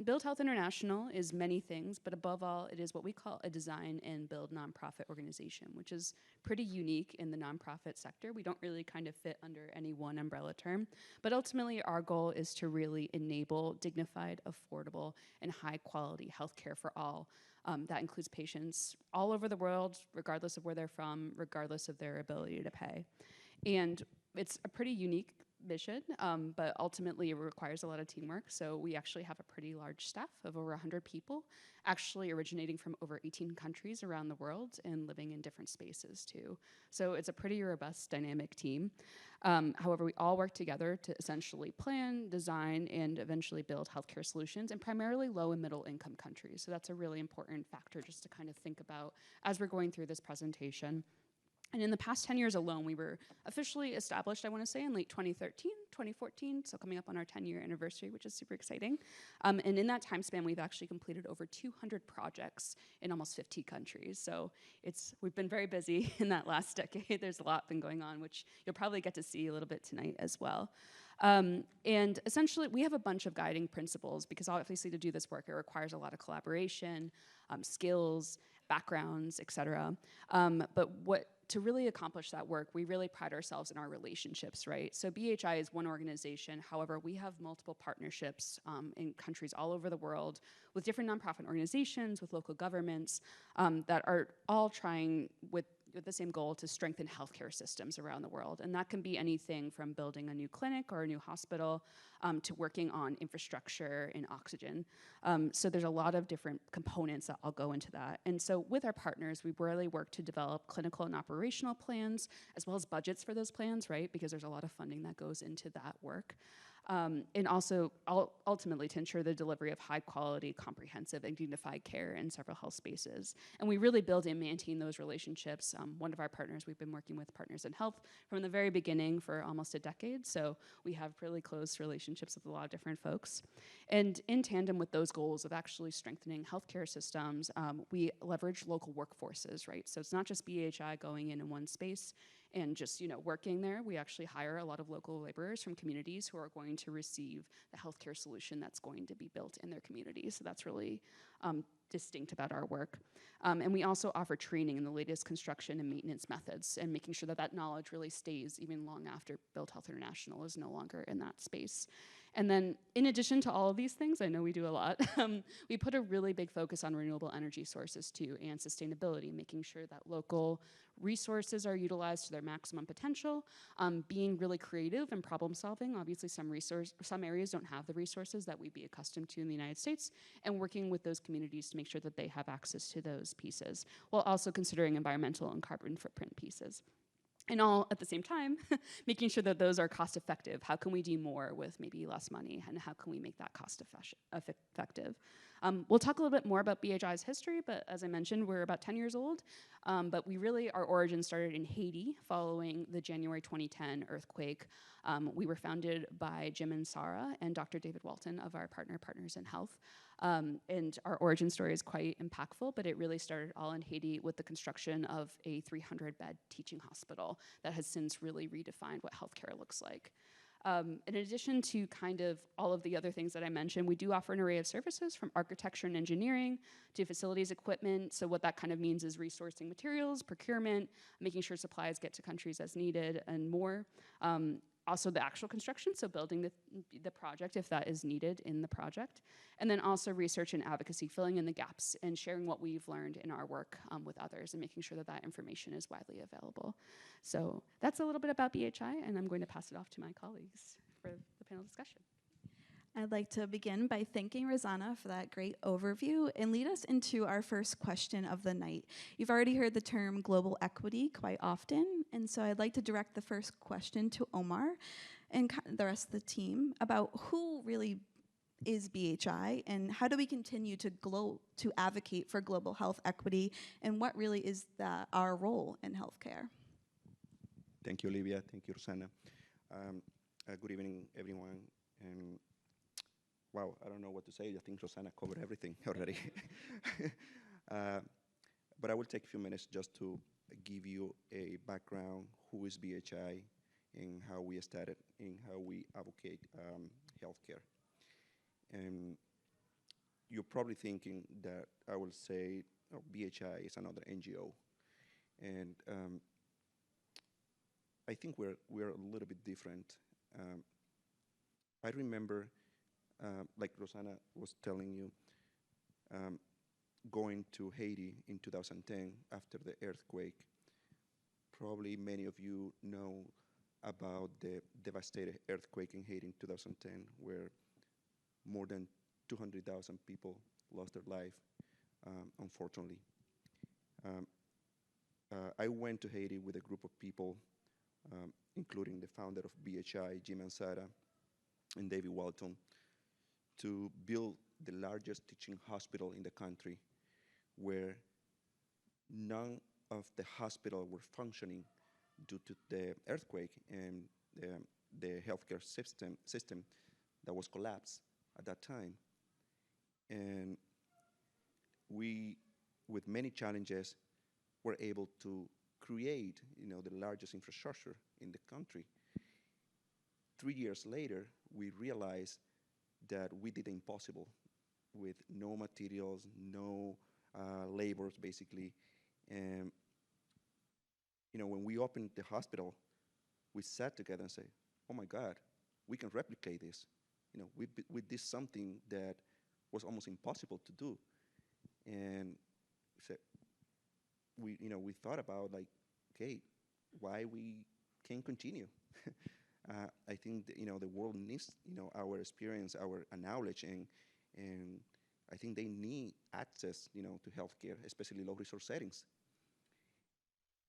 Build Health International is many things, but above all, it is what we call a design and build nonprofit organization, which is pretty unique in the nonprofit sector. We don't really kind of fit under any one umbrella term, but ultimately our goal is to really enable dignified, affordable, and high quality healthcare for all. That includes patients all over the world, regardless of where they're from, regardless of their ability to pay. And it's a pretty unique mission, but ultimately it requires a lot of teamwork. So we actually have a pretty large staff of over 100 people, actually originating from over 18 countries around the world and living in different spaces too. So it's a pretty robust, dynamic team. However, we all work together to essentially plan, design, and eventually build healthcare solutions in primarily low and middle income countries. So that's a really important factor just to kind of think about as we're going through this presentation. And in the past 10 years alone, we were officially established, I want to say, in late 2013, 2014, so coming up on our 10-year anniversary, which is super exciting. And in that time span, we've actually completed over 200 projects in almost 50 countries. So we've been very busy in that last decade. There's a lot been going on, which you'll probably get to see a little bit tonight as well. And essentially, we have a bunch of guiding principles because obviously to do this work, it requires a lot of collaboration, skills, backgrounds, et cetera. But to really accomplish that work, we really pride ourselves in our relationships, right? So BHI is one organization. However, we have multiple partnerships in countries all over the world with different nonprofit organizations, with local governments that are all trying with the same goal to strengthen healthcare systems around the world. And that can be anything from building a new clinic or a new hospital to working on infrastructure and oxygen. So there's a lot of different components that I'll go into that. And so with our partners, we really work to develop clinical and operational plans, as well as budgets for those plans, right? Because there's a lot of funding that goes into that work. And also ultimately to ensure the delivery of high quality, comprehensive, and dignified care in several health spaces. And we really build and maintain those relationships. One of our partners, we've been working with Partners in Health from the very beginning for almost a decade, so we have really close relationships with a lot of different folks. And in tandem with those goals of actually strengthening healthcare systems, we leverage local workforces, right? So it's not just BHI going in one space and just working there. We actually hire a lot of local laborers from communities who are going to receive the healthcare solution that's going to be built in their community. So that's really distinct about our work. And we also offer training in the latest construction and maintenance methods and making sure that that knowledge really stays even long after Build Health International is no longer in that space. And then in addition to all of these things, I know we do a lot, we put a really big focus on renewable energy sources too and sustainability, making sure that local resources are utilized to their maximum potential, being really creative and problem solving. Obviously some areas don't have the resources that we'd be accustomed to in the United States, and working with those communities to make sure that they have access to those pieces, while also considering environmental and carbon footprint pieces. And all at the same time, making sure that those are cost effective. How can we do more with maybe less money, and how can we make that cost effective? We'll talk a little bit more about BHI's history, but as I mentioned, we're about 10 years old. But our origin started in Haiti following the January 2010 earthquake. We were founded by Jim and Sarah and Dr. David Walton of our Partners in Health. And our origin story is quite impactful, but it really started all in Haiti with the construction of a 300-bed teaching hospital that has since really redefined what healthcare looks like. In addition to kind of all of the other things that I mentioned, we do offer an array of services from architecture and engineering to facilities equipment. So what that kind of means is resourcing materials, procurement, making sure supplies get to countries as needed, and more. Also the actual construction, so building the project if that is needed in the project. And then also research and advocacy, filling in the gaps and sharing what we've learned in our work with others and making sure that that information is widely available. So that's a little bit about BHI, and I'm going to pass it off to my colleagues for the panel discussion. I'd like to begin by thanking Rosanna for that great overview and lead us into our first question of the night. You've already heard the term global equity quite often, and so I'd like to direct the first question to Omar and the rest of the team about who really is BHI and how do we continue to advocate for global health equity, and what really is our role in healthcare. Thank you, Olivia. Thank you, Rosanna. Good evening, everyone. Wow, I don't know what to say. I think Rosanna covered everything already. But I will take a few minutes just to give you a background, who is BHI, and how we started, and how we advocate healthcare. you're probably thinking that I will say, oh, BHI is another NGO, and I think we're a little bit different. Um, I remember, like Rosanna was telling you, um, going to Haiti in 2010 after the earthquake. Probably many of you know about the devastating earthquake in Haiti in 2010, where more than 200,000 people lost their life, unfortunately. Um, I went to Haiti with a group of people, including the founder of BHI, Jim Ansara, and David Walton, to build the largest teaching hospital in the country, where none of the hospital were functioning due to the earthquake and the healthcare system that was collapsed at that time. And we, with many challenges, were able to create, the largest infrastructure in the country. 3 years later, we realized that we did the impossible with no materials, no labors, basically. And when we opened the hospital, we sat together and said, "Oh my God, we can replicate this. We did something that was almost impossible to do." And said, we thought about like, okay, why we can't continue? I think the world needs our experience, our knowledge, and I think they need access to healthcare, especially low resource settings.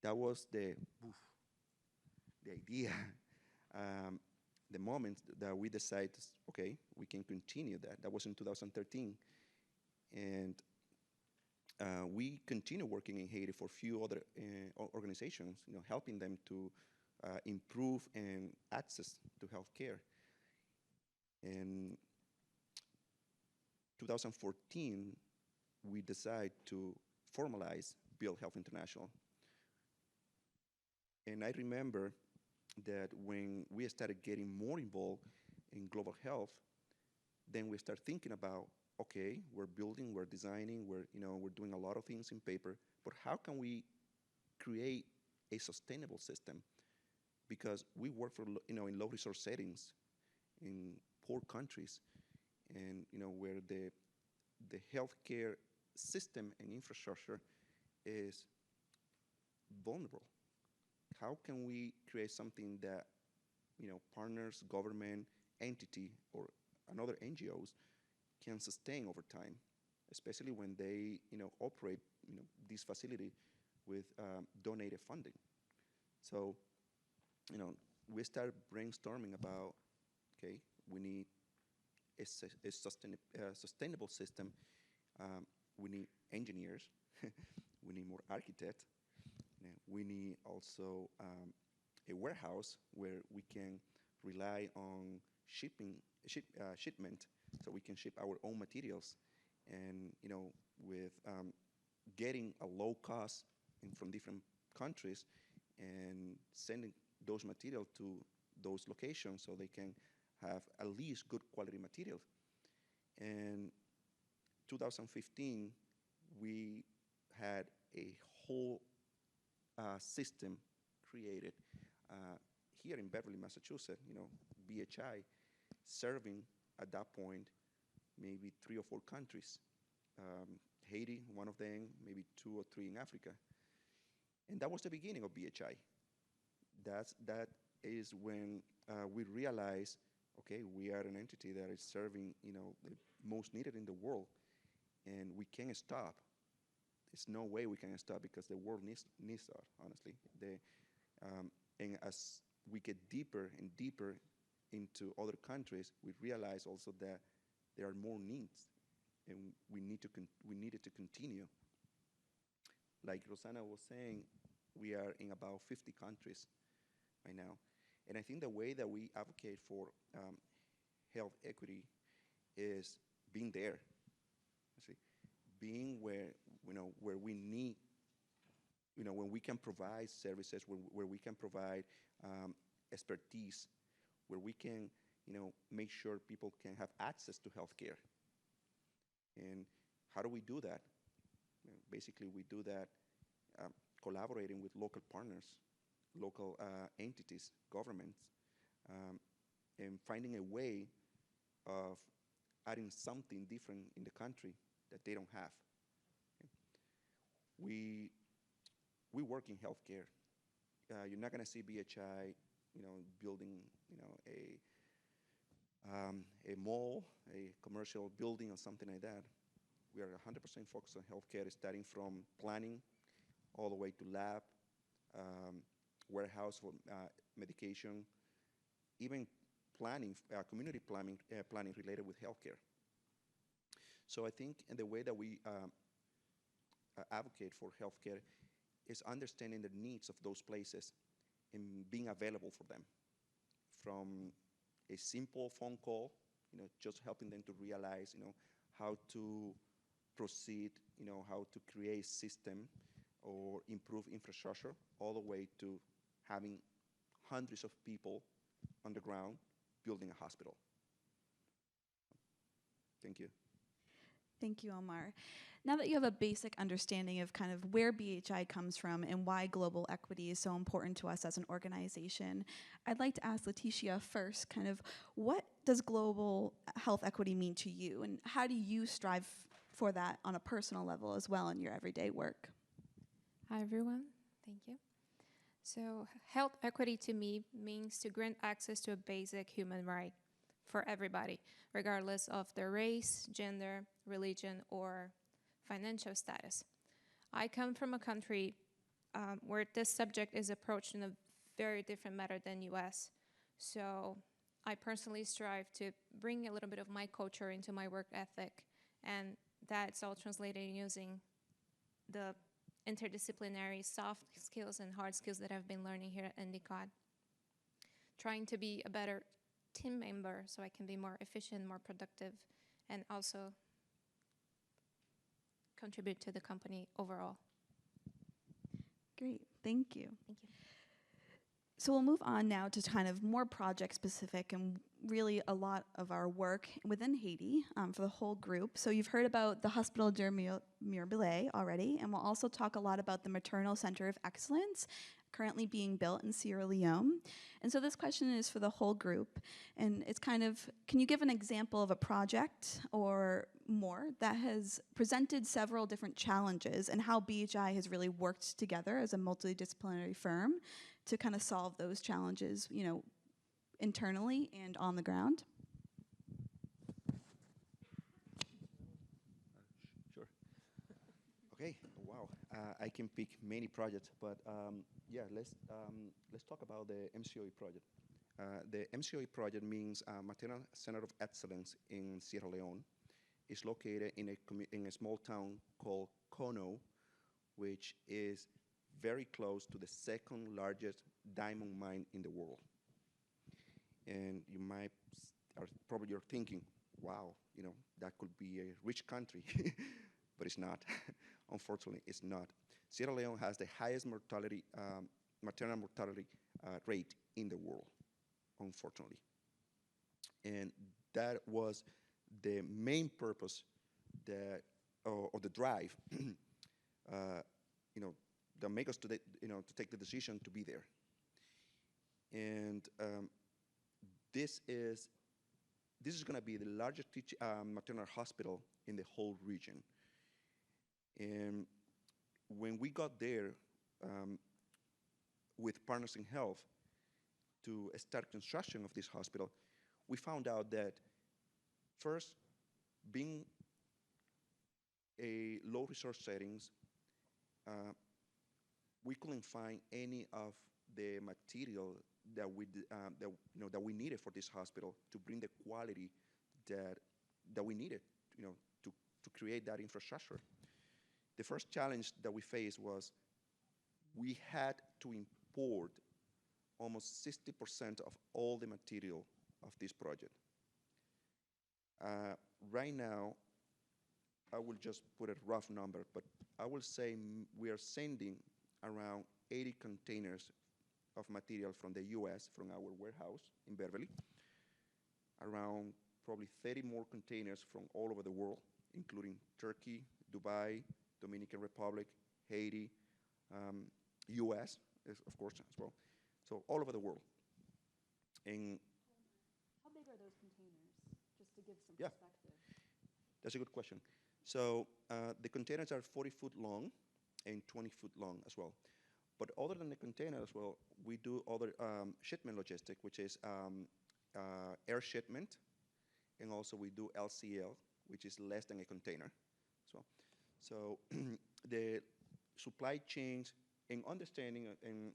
That was the idea. um, the moment that we decided, okay, we can continue that. That was in 2013, and we continue working in Haiti for a few other organizations, helping them to improve and access to healthcare. In 2014, we decided to formalize Build Health International. And I remember that when we started getting more involved in global health, then we start thinking about, okay, we're building, we're designing, we're doing a lot of things in paper, but how can we create a sustainable system? Because we work for, in low resource settings, in poor countries, and where the healthcare system and infrastructure is vulnerable. How can we create something that partners, government, entity, or another NGOs can sustain over time, especially when they operate this facility with donated funding. So we started brainstorming about, okay, we need a sustainable system. We need engineers. We need more architects. We need also a warehouse where we can rely on shipment, so we can ship our own materials, and with getting a low cost from different countries and sending those materials to those locations so they can have at least good quality material. And 2015, we had a whole system created here in Beverly, Massachusetts, BHI, serving at that point maybe 3 or 4 countries. Haiti, one of them, maybe 2 or 3 in Africa. And that was the beginning of BHI. That is when we realized, okay, we are an entity that is serving, the most needed in the world, and we can't stop. There's no way we can stop because the world needs us, honestly. And as we get deeper and deeper into other countries, we realize also that there are more needs, and we needed to continue. Like Rosanna was saying, we are in about 50 countries right now. And I think the way that we advocate for health equity is being there, see, being where we need, when we can provide services, where we can provide expertise, where we can, make sure people can have access to healthcare. And How do we do that? Basically, we do that um, collaborating with local partners, local entities, governments, um, and finding a way of adding something different in the country that they don't have. We, we work in healthcare. You're not going to see BHI, building, a mall, a commercial building or something like that. We are 100% focused on healthcare, starting from planning all the way to lab, um, warehouse for medication, even planning, community planning related with healthcare. So I think in the way that we advocate for healthcare is understanding the needs of those places and being available for them. From a simple phone call, just helping them to realize, how to proceed, how to create a system or improve infrastructure, all the way to having hundreds of people on the ground building a hospital. Thank you. Thank you, Omar. Now that you have a basic understanding of kind of where BHI comes from and why global equity is so important to us as an organization, I'd like to ask Leticia first, kind of what does global health equity mean to you, and how do you strive for that on a personal level as well in your everyday work? Hi, everyone. Thank you. So, health equity to me means to grant access to a basic human right for everybody, regardless of their race, gender, religion, or financial status. I come from a country where this subject is approached in a very different manner than US. So I personally strive to bring a little bit of my culture into my work ethic, and that's all translated using the interdisciplinary soft skills and hard skills that I've been learning here at Endicott. Trying to be a better team member so I can be more efficient, more productive, and also contribute to the company overall. Great, thank you. Thank you. So we'll move on now to kind of more project specific and really a lot of our work within Haiti for the whole group. So you've heard about the Hospital de Mirabelet already, and we'll also talk a lot about the Maternal Center of Excellence currently being built in Sierra Leone. And so this question is for the whole group, and it's kind of, can you give an example of a project or more that has presented several different challenges and how BHI has really worked together as a multidisciplinary firm to kind of solve those challenges, internally and on the ground? Sure. Okay. Wow. I can pick many projects, but yeah, let's talk about the MCOE project. The MCOE project means Maternal Center of Excellence in Sierra Leone. It's located in a small town called Kono, which is very close to the second largest diamond mine in the world. And you might probably you're thinking, wow, that could be a rich country, but it's not. Unfortunately, it's not. Sierra Leone has the highest mortality, maternal mortality rate in the world, unfortunately. And that was the main purpose that, or the drive, that make us to take the decision to be there. And this is going to be the largest maternal hospital in the whole region. And when we got there with Partners in Health to start construction of this hospital, we found out that first, being a low resource settings, we couldn't find any of the material that we needed for this hospital to bring the quality that we needed, to create that infrastructure. The first challenge that we faced was we had to import almost 60% of all the material of this project. Right now, I will just put a rough number, but I will say we are sending around 80 containers of material from the US, from our warehouse in Beverly, around probably 30 more containers from all over the world, including Turkey, Dubai, Dominican Republic, Haiti, US, of course, as well. So all over the world. And How big are those containers, just to give some Yeah. perspective? that's a good question. So the containers are 40 foot long and 20 foot long as well. But other than the container as well, we do other shipment logistic, which is air shipment, and also we do LCL, which is less than a container as well. So the supply chains and understanding and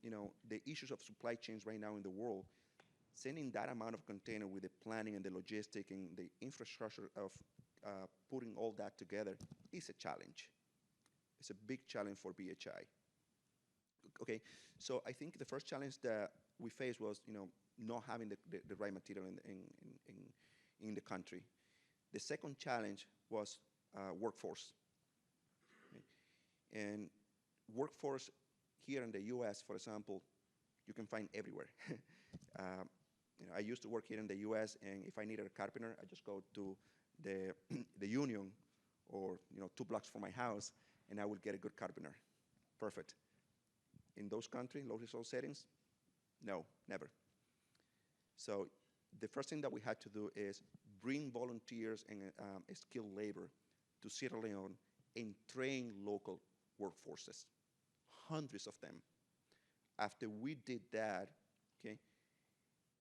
the issues of supply chains right now in the world, sending that amount of container with the planning and the logistic and the infrastructure of putting all that together is a challenge. It's a big challenge for BHI. Okay, so I think the first challenge that we faced was, not having the right material in the country. The second challenge was workforce. Okay. And workforce here in the U.S., for example, you can find everywhere. I used to work here in the U.S., and if I needed a carpenter, I just go to the union, or 2 blocks from my house, and I would get a good carpenter. Perfect. In those countries, low resource settings, no, never. So the first thing that we had to do is bring volunteers and skilled labor to Sierra Leone and train local workforces, hundreds of them. After we did that, okay,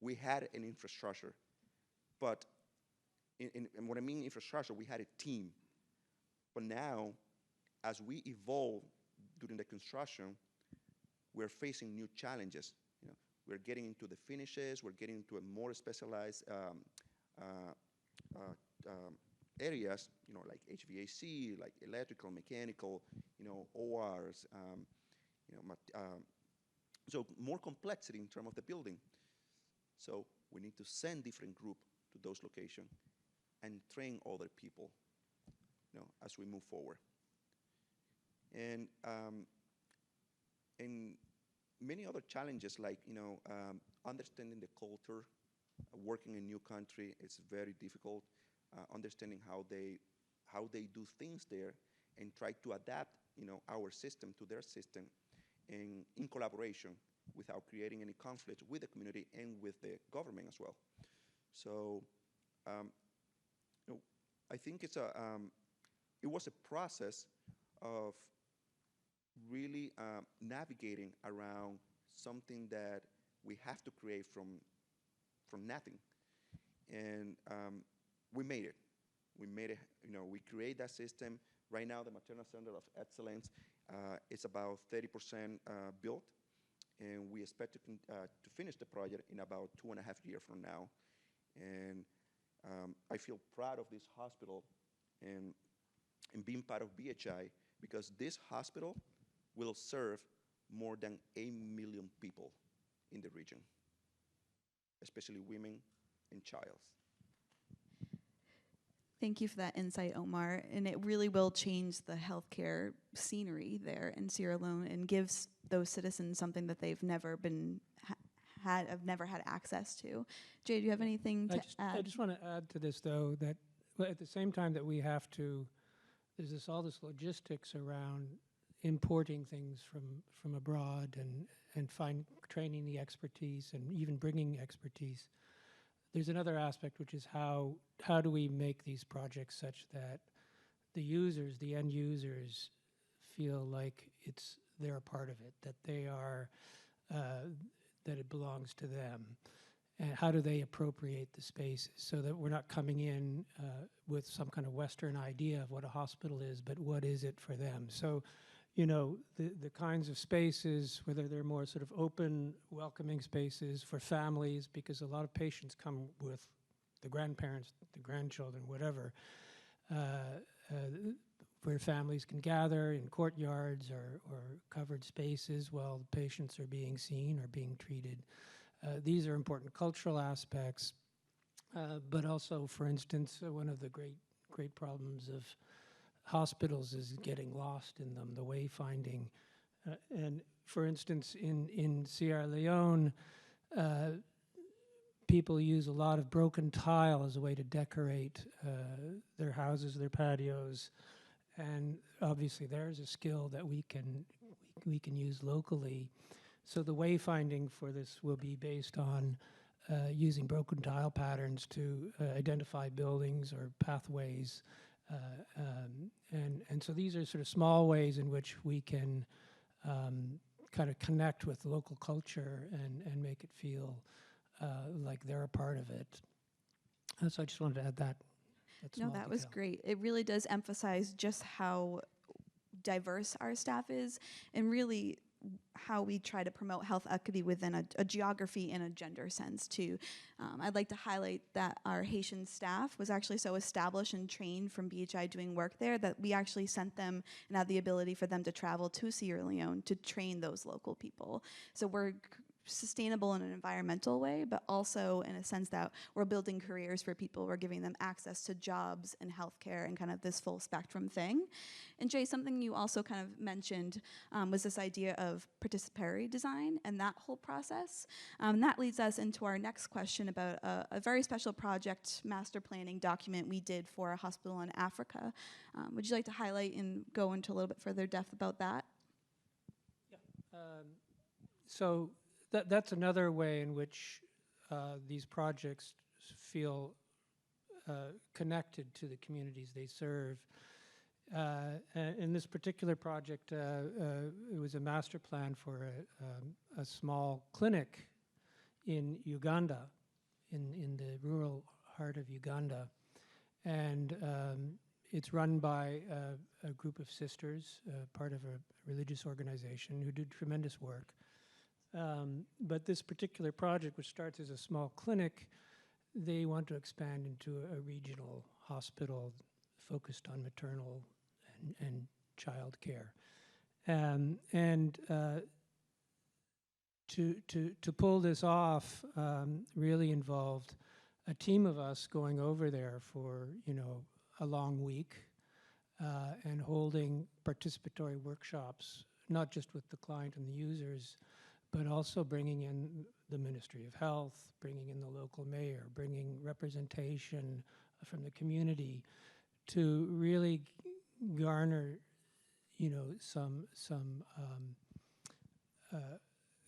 we had an infrastructure. But and what I mean infrastructure, we had a team. But now, as we evolve during the construction, we're facing new challenges. We're getting into the finishes, we're getting into a more specialized areas, like HVAC, like electrical, mechanical, ORs, so more complexity in terms of the building. So we need to send different groups to those locations and train other people, as we move forward. And many other challenges, like understanding the culture, working in a new country, it's very difficult. Understanding how they do things there, and try to adapt our system to their system, and in collaboration, without creating any conflict with the community and with the government as well. So I think it was a process of really navigating around something that we have to create from nothing. And we made it. We made it, we create that system. Right now, the Maternal Center of Excellence is about 30% built, and we expect to finish the project in about 2.5 years from now. And I feel proud of this hospital and being part of BHI, because this hospital will serve more than 8 million people in the region, especially women and child. Thank you for that insight, Omar. And it really will change the healthcare scenery there in Sierra Leone, and gives those citizens something that they've never had access to. Jay, do you have anything to add? I just want to add to this, though, that at the same time that we have to, there's all this logistics around importing things from abroad and training the expertise and even bringing expertise. There's another aspect, which is how do we make these projects such that the users, the end users, feel like they're a part of it, that they are, that it belongs to them. And how do they appropriate the spaces so that we're not coming in with some kind of Western idea of what a hospital is, but what is it for them? So, the kinds of spaces, whether they're more sort of open, welcoming spaces for families, because a lot of patients come with the grandparents, the grandchildren, whatever, where families can gather in courtyards or covered spaces while the patients are being seen or being treated. These are important cultural aspects, but also, for instance, one of the great problems of hospitals is getting lost in them, the wayfinding. And for instance, in Sierra Leone, people use a lot of broken tile as a way to decorate their houses, their patios, and obviously there's a skill that we can use locally. So the wayfinding for this will be based on using broken tile patterns to identify buildings or pathways. And so these are sort of small ways in which we can kind of connect with local culture and make it feel like they're a part of it. So I just wanted to add that. No, that was great. It really does emphasize just how diverse our staff is, and really how we try to promote health equity within a geography and a gender sense too. I'd like to highlight that our Haitian staff was actually so established and trained from BHI doing work there that we actually sent them and had the ability for them to travel to Sierra Leone to train those local people. So we're sustainable in an environmental way, but also in a sense that we're building careers for people. We're giving them access to jobs and healthcare and kind of this full spectrum thing. And Jay, something you also kind of mentioned was this idea of participatory design and that whole process. That leads us into our next question about a very special project master planning document we did for a hospital in Africa. Would you like to highlight and go into a little bit further depth about that? Yeah. So that's another way in which these projects feel connected to the communities they serve. In this particular project, it was a master plan for a small clinic in Uganda, in the rural heart of Uganda. And it's run by a group of sisters, part of a religious organization who do tremendous work. But this particular project, which starts as a small clinic, they want to expand into a regional hospital focused on maternal and child care. To pull this off really involved a team of us going over there for, a long week and holding participatory workshops, not just with the client and the users, but also bringing in the Ministry of Health, bringing in the local mayor, bringing representation from the community to really garner, some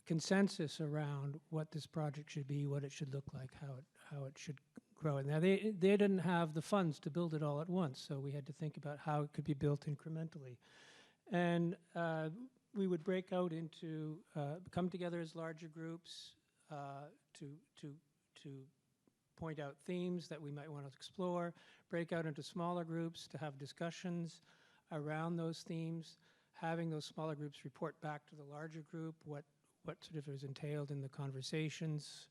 consensus around what this project should be, what it should look like, how it should grow. Now they didn't have the funds to build it all at once, so we had to think about how it could be built incrementally. And we would break out into, come together as larger groups to point out themes that we might want to explore, break out into smaller groups to have discussions around those themes, having those smaller groups report back to the larger group what sort of is entailed in the conversations,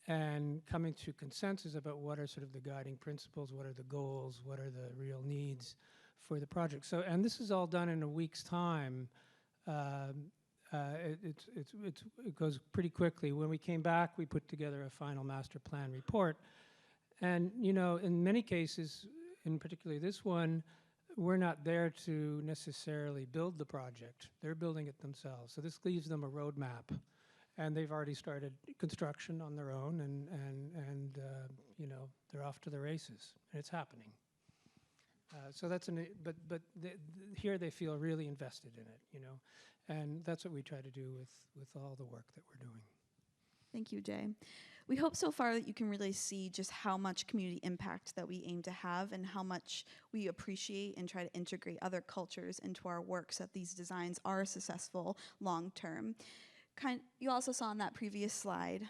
and coming to consensus about what are sort of the guiding principles, what are the goals, what are the real needs for the project. So, and this is all done in a week's time. It goes pretty quickly. When we came back, we put together a final master plan report. And, in many cases, in particularly this one, we're not there to necessarily build the project. They're building it themselves. So this leaves them a roadmap. And they've already started construction on their own, and they're off to the races. And it's happening. So that's but here they feel really invested in it, and that's what we try to do with all the work that we're doing. Thank you, Jay. We hope so far that you can really see just how much community impact that we aim to have and how much we appreciate and try to integrate other cultures into our work so that these designs are successful long term. You also saw on that previous slide,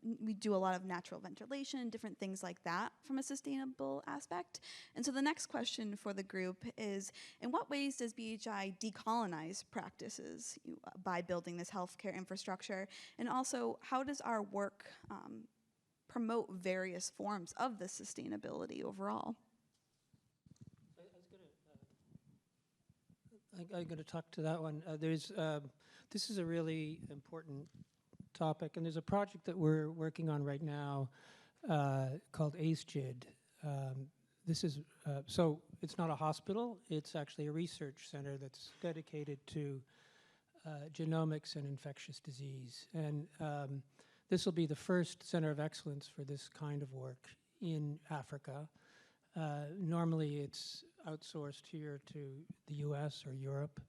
we do a lot of natural ventilation, different things like that from a sustainable aspect. And so the next question for the group is, in what ways does BHI decolonize practices by building this healthcare infrastructure? And also, how does our work promote various forms of the sustainability overall? I'm going to talk to that one. This is a really important topic, and there's a project that we're working on right now called ACEGID. So it's not a hospital, it's actually a research center that's dedicated to genomics and infectious disease. And this will be the first center of excellence for this kind of work in Africa. Normally it's outsourced here to the US or Europe,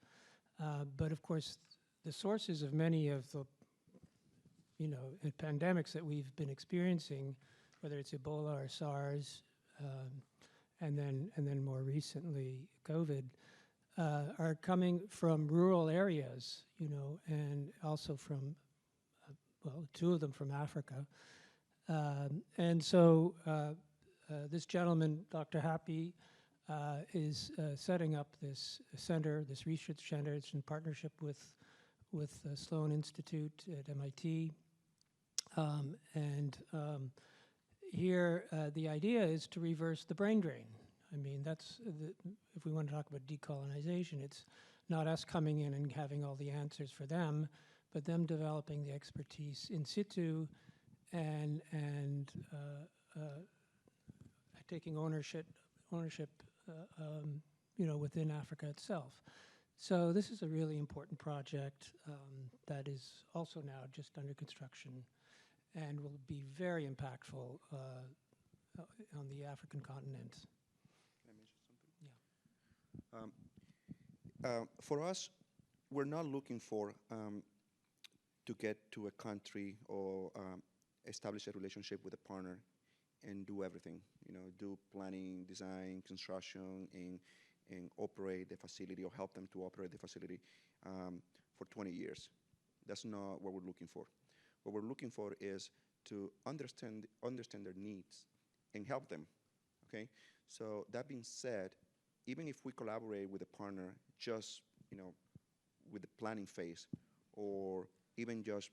but of course the sources of many of the pandemics that we've been experiencing, whether it's Ebola or SARS, and then more recently COVID, are coming from rural areas, and also from, well, two of them from Africa. And so this gentleman, Dr. Happy, is setting up this center, this research center. It's in partnership with Sloan Institute at MIT. Here, the idea is to reverse the brain drain. I mean, if we want to talk about decolonization, it's not us coming in and having all the answers for them, but them developing the expertise in situ and taking ownership, within Africa itself. So this is a really important project that is also now just under construction and will be very impactful on the African continent. Can I mention something? Yeah. For us, we're not looking for to get to a country or establish a relationship with a partner and do everything. Do planning, design, construction, and operate the facility or help them to operate the facility for 20 years. That's not what we're looking for. What we're looking for is to understand their needs and help them, okay? So that being said, even if we collaborate with a partner just, with the planning phase, or even just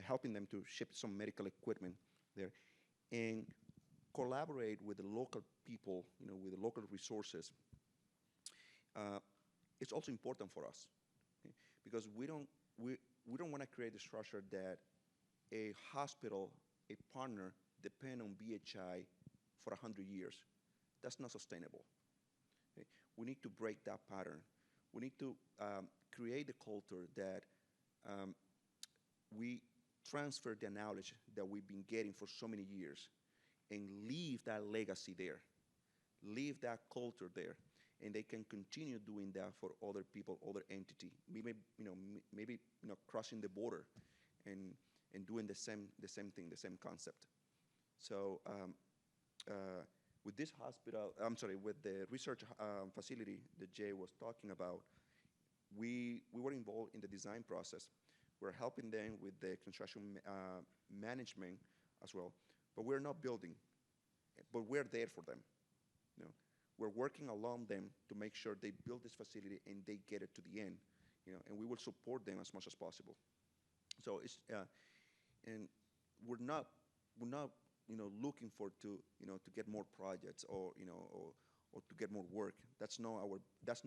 helping them to ship some medical equipment there, and collaborate with the local people, with the local resources, it's also important for us, okay? Because we don't want to create a structure that a hospital, a partner, depend on BHI for 100 years. That's not sustainable. Okay? We need to break that pattern. We need to create a culture that we transfer the knowledge that we've been getting for so many years and leave that legacy there, leave that culture there, and they can continue doing that for other people, other entity. Maybe crossing the border and doing the same thing, the same concept. So with this hospital, with the research facility that Jay was talking about, we were involved in the design process. We're helping them with the construction management as well, but we're not building, but we're there for them. We're working along them to make sure they build this facility and they get it to the end, and we will support them as much as possible. So it's and we're not looking for to get more projects or to get more work. That's not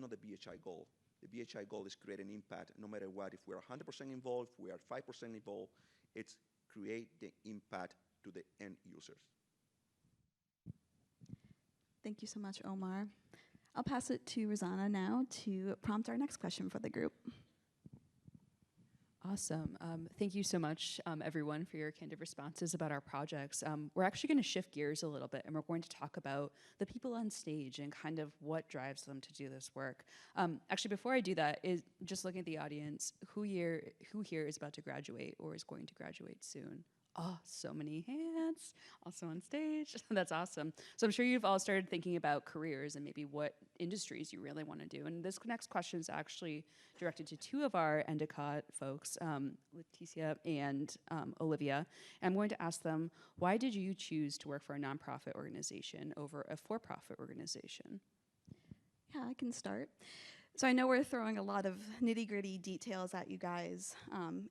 the BHI goal. The BHI goal is create an impact no matter what. If we're 100% involved, we are 5% involved, it's create the impact to the end users. Thank you so much, Omar. I'll pass it to Rosanna now to prompt our next question for the group. Awesome. Thank you so much, everyone, for your candid responses about our projects. We're actually going to shift gears a little bit, and we're going to talk about the people on stage and kind of what drives them to do this work. Actually, before I do that, is just looking at the audience, who here is about to graduate or is going to graduate soon? Oh, so many hands also on stage. That's awesome. So I'm sure you've all started thinking about careers and maybe what industries you really want to do. And this next question is actually directed to two of our Endicott folks, Leticia and Olivia. And I'm going to ask them, why did you choose to work for a nonprofit organization over a for-profit organization? Yeah, I can start. So I know we're throwing a lot of nitty-gritty details at you guys,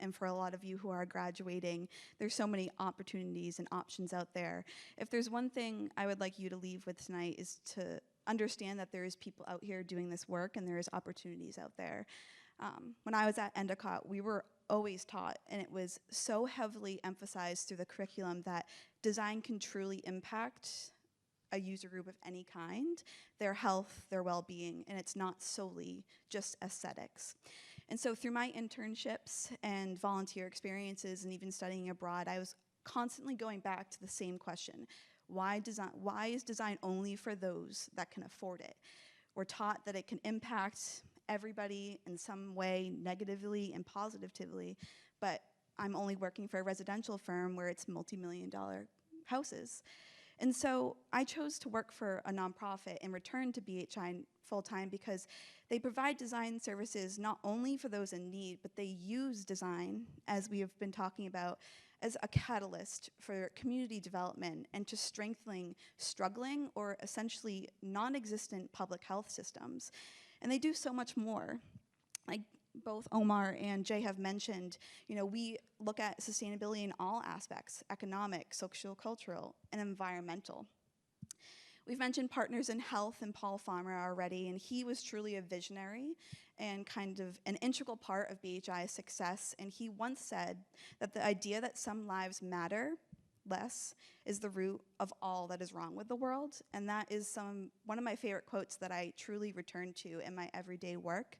and for a lot of you who are graduating, there's so many opportunities and options out there. If there's one thing I would like you to leave with tonight is to understand that there is people out here doing this work and there is opportunities out there. When I was at Endicott, we were always taught, and it was so heavily emphasized through the curriculum, that design can truly impact a user group of any kind, their health, their well-being, and it's not solely just aesthetics. And so through my internships and volunteer experiences and even studying abroad, I was constantly going back to the same question. Why is design only for those that can afford it? We're taught that it can impact everybody in some way, negatively and positively, but I'm only working for a residential firm where it's multi-million-dollar houses. And so I chose to work for a nonprofit and return to BHI full-time because they provide design services not only for those in need, but they use design, as we have been talking about, as a catalyst for community development and to strengthening struggling or essentially non-existent public health systems. And they do so much more. Like both Omar and Jay have mentioned, we look at sustainability in all aspects: economic, social, cultural, and environmental. We've mentioned partners in health and Paul Farmer already, and he was truly a visionary and kind of an integral part of BHI's success. And he once said that the idea that some lives matter less is the root of all that is wrong with the world. And that is one of my favorite quotes that I truly return to in my everyday work,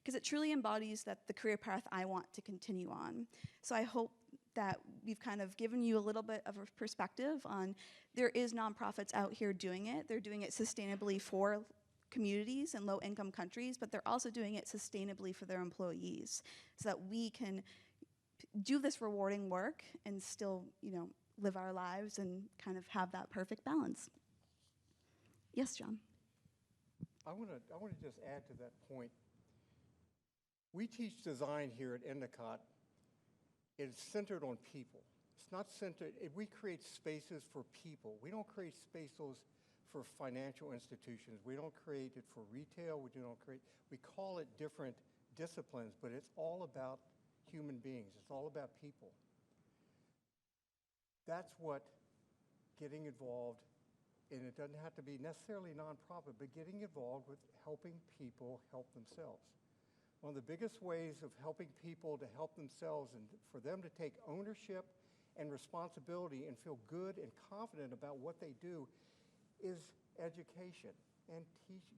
because it truly embodies the career path I want to continue on. So I hope that we've kind of given you a little bit of a perspective on there is nonprofits out here doing it. They're doing it sustainably for communities in low-income countries, but they're also doing it sustainably for their employees so that we can do this rewarding work and still, live our lives and kind of have that perfect balance. Yes, John? I want to just add to that point. We teach design here at Endicott. It's centered on people. It's not centered, we create spaces for people. We don't create spaces for financial institutions. We don't create it for retail. We call it different disciplines, but it's all about human beings. It's all about people. That's what getting involved, and it doesn't have to be necessarily nonprofit, but getting involved with helping people help themselves. One of the biggest ways of helping people to help themselves and for them to take ownership and responsibility and feel good and confident about what they do is education, and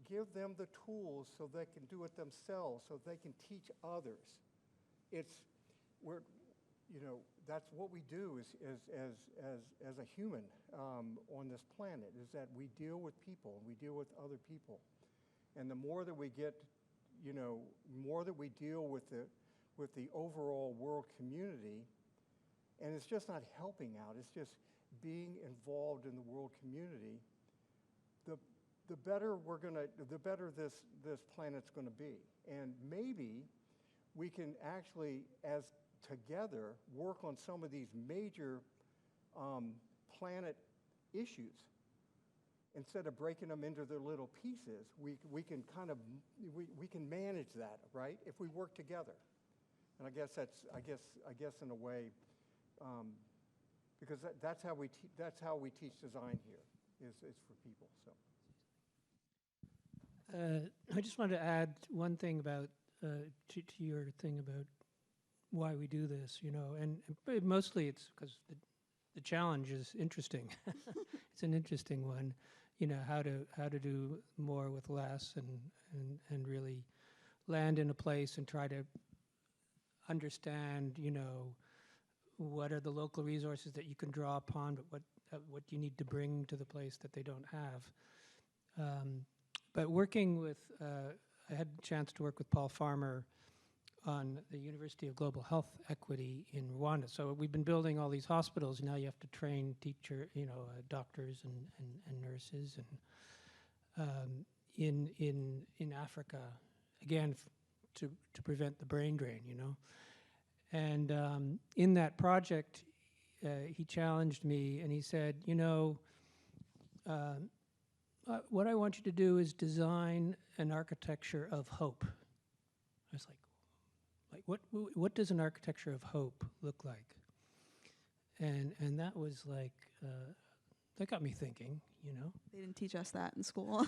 give them the tools so they can do it themselves, so they can teach others. That's what we do as a human on this planet, is that we deal with people and we deal with other people. And the more that we get, more that we deal with the overall world community, and it's just not helping out, it's just being involved in the world community, the better this planet's going to be. And maybe we can actually, as together, work on some of these major planet issues. Instead of breaking them into their little pieces, we can manage that, right? If we work together. And I guess in a way, because that's how we teach design here, is for people. So. I just wanted to add one thing about to your thing about why we do this, and mostly it's because the challenge is interesting. It's an interesting one, how to do more with less and really land in a place and try to understand, what are the local resources that you can draw upon, but what you need to bring to the place that they don't have. But working with, I had a chance to work with Paul Farmer on the University of Global Health Equity in Rwanda. So we've been building all these hospitals. Now you have to train doctors and nurses, and in Africa, again, to prevent the brain drain, And in that project, he challenged me and he said, what I want you to do is design an architecture of hope. I was like, what does an architecture of hope look like? And that was like, that got me thinking, They didn't teach us that in school.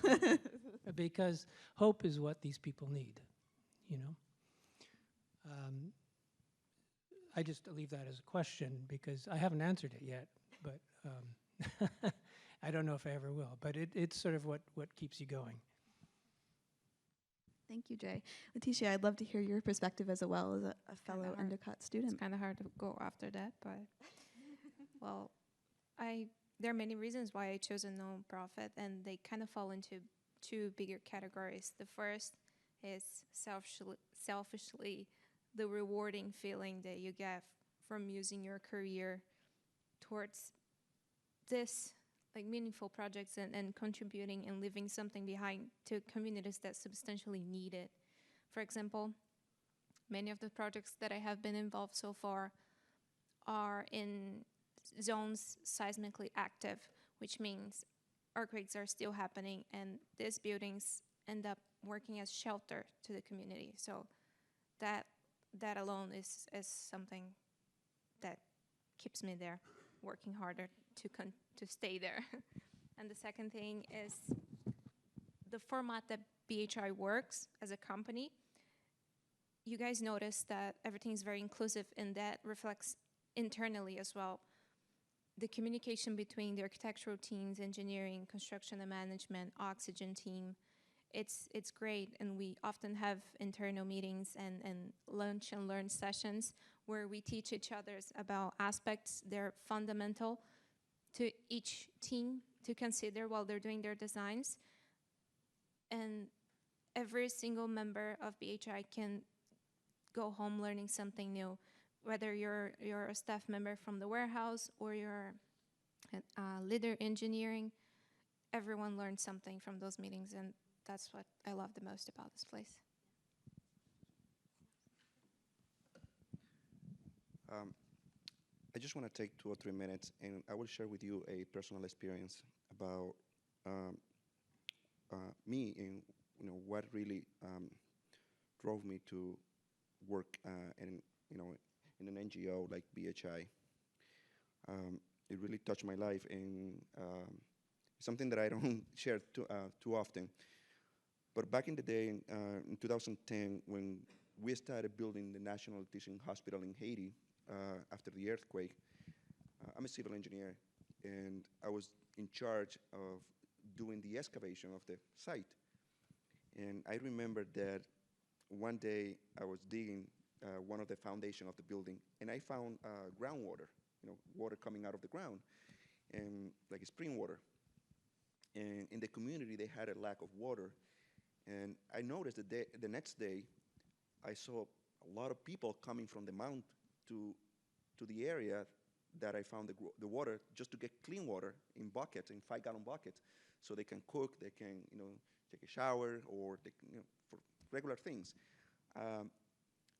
Because hope is what these people need, I just leave that as a question because I haven't answered it yet, but I don't know if I ever will, but it's sort of what keeps you going. Thank you, Jay. Leticia, I'd love to hear your perspective as well as a fellow Endicott student. It's kind of hard to go after that, but Well, there are many reasons why I chose a nonprofit, and they kind of fall into two bigger categories. The first is selfishly the rewarding feeling that you get from using your career towards this like meaningful projects and contributing and leaving something behind to communities that substantially need it. For example, many of the projects that I have been involved so far are in zones seismically active, which means earthquakes are still happening and these buildings end up working as shelter to the community. So that alone is something that keeps me there, working harder to stay there. And the second thing is the format that BHI works as a company. You guys notice that everything is very inclusive, and that reflects internally as well. The communication between the architectural teams, engineering, construction and management, oxygen team, it's great. And we often have internal meetings and lunch and learn sessions where we teach each other about aspects that are fundamental to each team to consider while they're doing their designs. And every single member of BHI can go home learning something new, whether you're a staff member from the warehouse or you're a leader engineering. Everyone learns something from those meetings, and that's what I love the most about this place. I just want to take 2 or 3 minutes, and I will share with you a personal experience about me and what really drove me to work in an NGO like BHI. It really touched my life, and something that I don't share too often. But back in the day, in 2010, when we started building the National Teaching Hospital in Haiti after the earthquake, I'm a civil engineer, and I was in charge of doing the excavation of the site. And I remember that one day I was digging one of the foundation of the building, and I found groundwater, water coming out of the ground, and like spring water. And in the community, they had a lack of water. And I noticed that the next day, I saw a lot of people coming from the mount to the area that I found the water, just to get clean water in buckets, in 5-gallon buckets, so they can cook, they can take a shower, or they can, for regular things.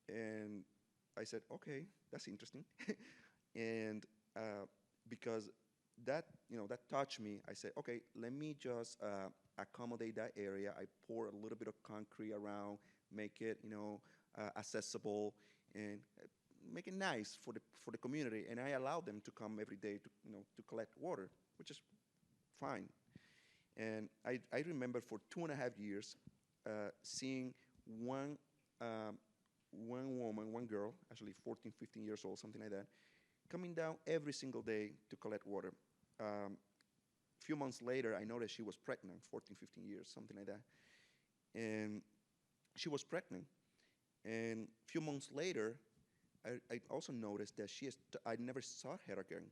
And I said, okay, that's interesting. And because that touched me, I said, okay, let me just accommodate that area. I pour a little bit of concrete around, make it accessible, and make it nice for the community. And I allow them to come every day to collect water, which is fine. And I remember for 2.5 years seeing one woman, one girl, actually 14, 15 years old, something like that, coming down every single day to collect water. A few months later, I noticed she was pregnant, 14, 15 years, something like that. And she was pregnant. And a few months later, I also noticed that I never saw her again.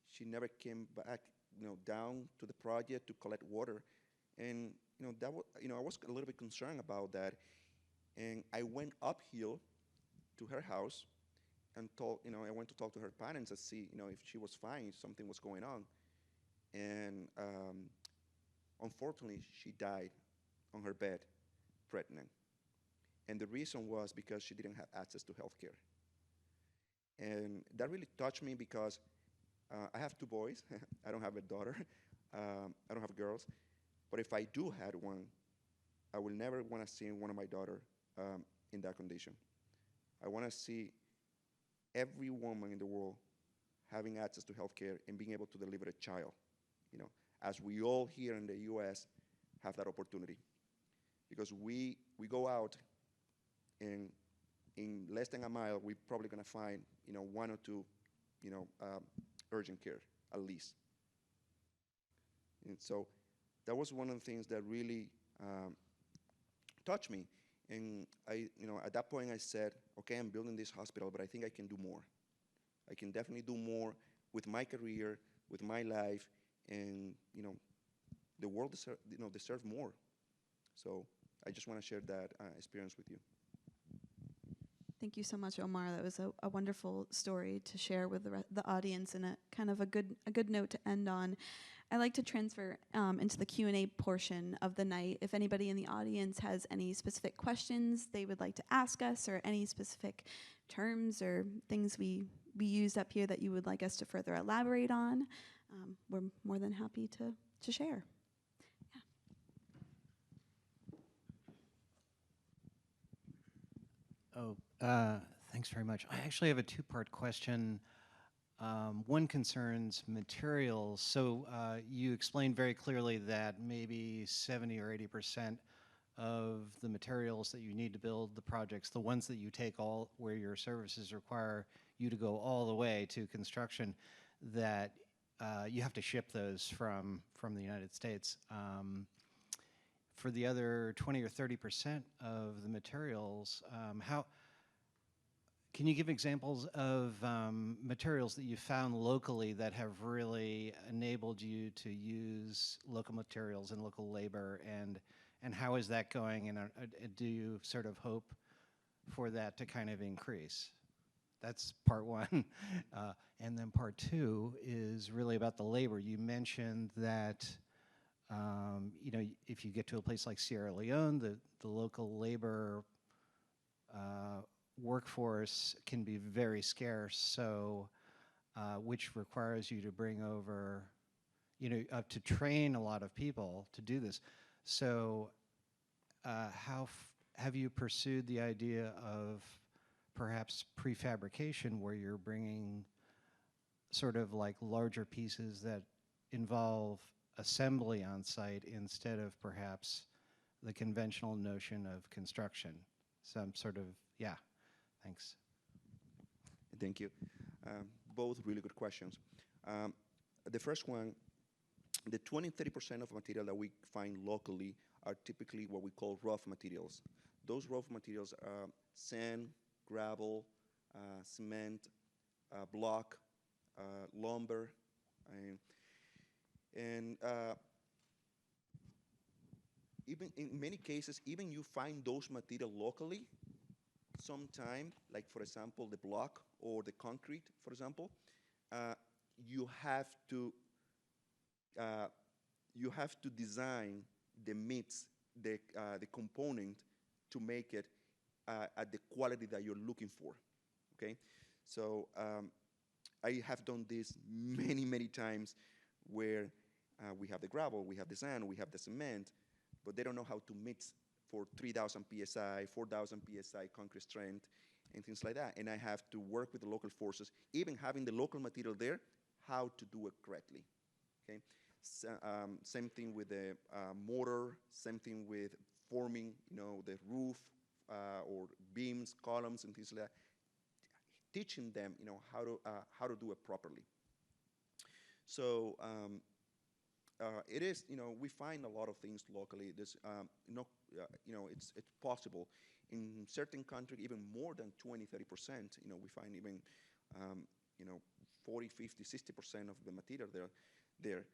She never came back, down to the project to collect water. And that was, I was a little bit concerned about that. And I went uphill to her house and I went to talk to her parents and see, if she was fine, if something was going on. And unfortunately, she died on her bed, pregnant. And the reason was because she didn't have access to health care. And that really touched me because I have 2 boys. I don't have a daughter. I don't have girls. But if I do had one, I will never want to see one of my daughter in that condition. I want to see every woman in the world having access to health care and being able to deliver a child, as we all here in the U.S. have that opportunity. Because we go out, and in less than a mile, we're probably going to find, 1 or 2, urgent care, at least. And so that was one of the things that really touched me. And at that point I said, okay, I'm building this hospital, but I think I can do more. I can definitely do more with my career, with my life, and the world deserve more. So I just want to share that experience with you. Thank you so much, Omar. That was a wonderful story to share with the audience, and a kind of a good note to end on. I like to transfer into the Q&A portion of the night. If anybody in the audience has any specific questions they would like to ask us, or any specific terms or things we used up here that you would like us to further elaborate on, we're more than happy to share. Thanks very much. I actually have a two-part question. One concerns materials. So you explained very clearly that maybe 70 or 80% of the materials that you need to build the projects, the ones that you take all where your services require you to go all the way to construction, that you have to ship those from the United States. For the other 20 or 30% of the materials, can you give examples of materials that you found locally that have really enabled you to use local materials and local labor, and how is that going, and do you sort of hope for that to kind of increase? That's part one. And then part two is really about the labor. You mentioned that if you get to a place like Sierra Leone, the local labor workforce can be very scarce, so which requires you to bring over, to train a lot of people to do this. So how have you pursued the idea of perhaps prefabrication, where you're bringing sort of like larger pieces that involve assembly on site instead of perhaps the conventional notion of construction? Some sort of, yeah. Thanks. Thank you. Both really good questions. The first one, the 20-30% of material that we find locally are typically what we call rough materials. Those rough materials are sand, gravel, cement, block, lumber, and even in many cases, even you find those material locally, sometime, like for example, the block or the concrete, for example, you have to design the mix, the component to make it at the quality that you're looking for. Okay, so I have done this many times, where we have the gravel, we have the sand, we have the cement, but they don't know how to mix for 3,000 psi, 4,000 psi concrete strength, and things like that. And I have to work with the local forces, even having the local material there, how to do it correctly. Okay, so, same thing with the mortar, same thing with forming, the roof or beams, columns, and things like that. Teaching them, how to do it properly. So. It is, we find a lot of things locally. There's, it's possible. In certain countries, even more than 20, 30%, we find even, 40, 50, 60% of the material there.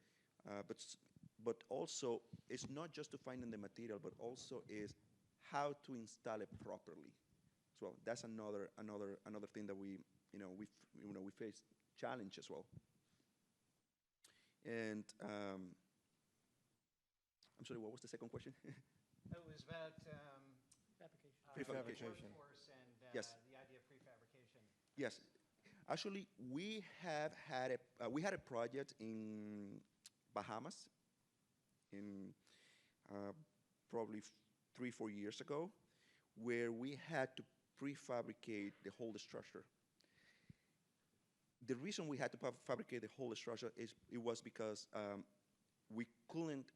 But also, it's not just to finding the material, but also is how to install it properly. So that's another thing that we face challenge as well. And I'm sorry, what was the second question? It was about prefabrication. Workforce and Yes. the idea of prefabrication. Yes, actually, we had a project in Bahamas, in probably 3-4 years ago, where we had to prefabricate the whole structure. The reason we had to fabricate the whole structure was because we couldn't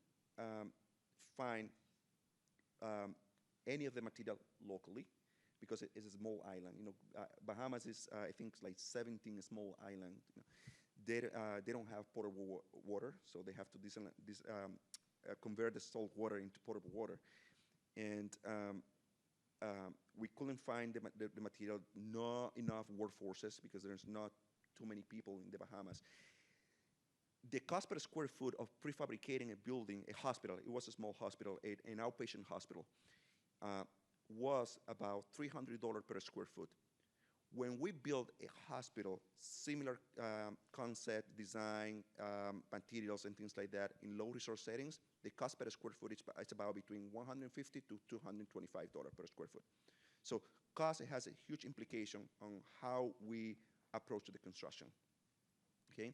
find any of the material locally, because it is a small island. Bahamas is I think like 17 small islands. They don't have potable water, so they have to convert the salt water into potable water, and we couldn't find the material. Not enough workforces, because there's not too many people in the Bahamas. The cost per square foot of prefabricating a building, a hospital, it was a small hospital, an outpatient hospital, was about $300 per square foot. When we build a hospital, similar concept, design, materials, and things like that in low resource settings, the cost per square foot is about between $150 to $225 per square foot. So cost has a huge implication on how we approach the construction. Okay,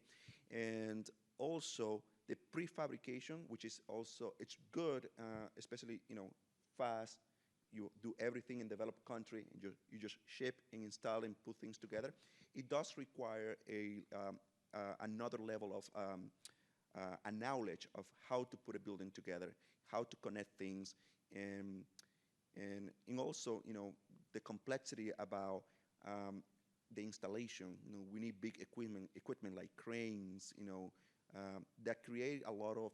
and also the prefabrication, which is also it's good, especially fast. You do everything in developed country, and you just ship and install and put things together. It does require another level of a knowledge of how to put a building together, how to connect things, and also the complexity about the installation. We need big equipment like cranes, that create a lot of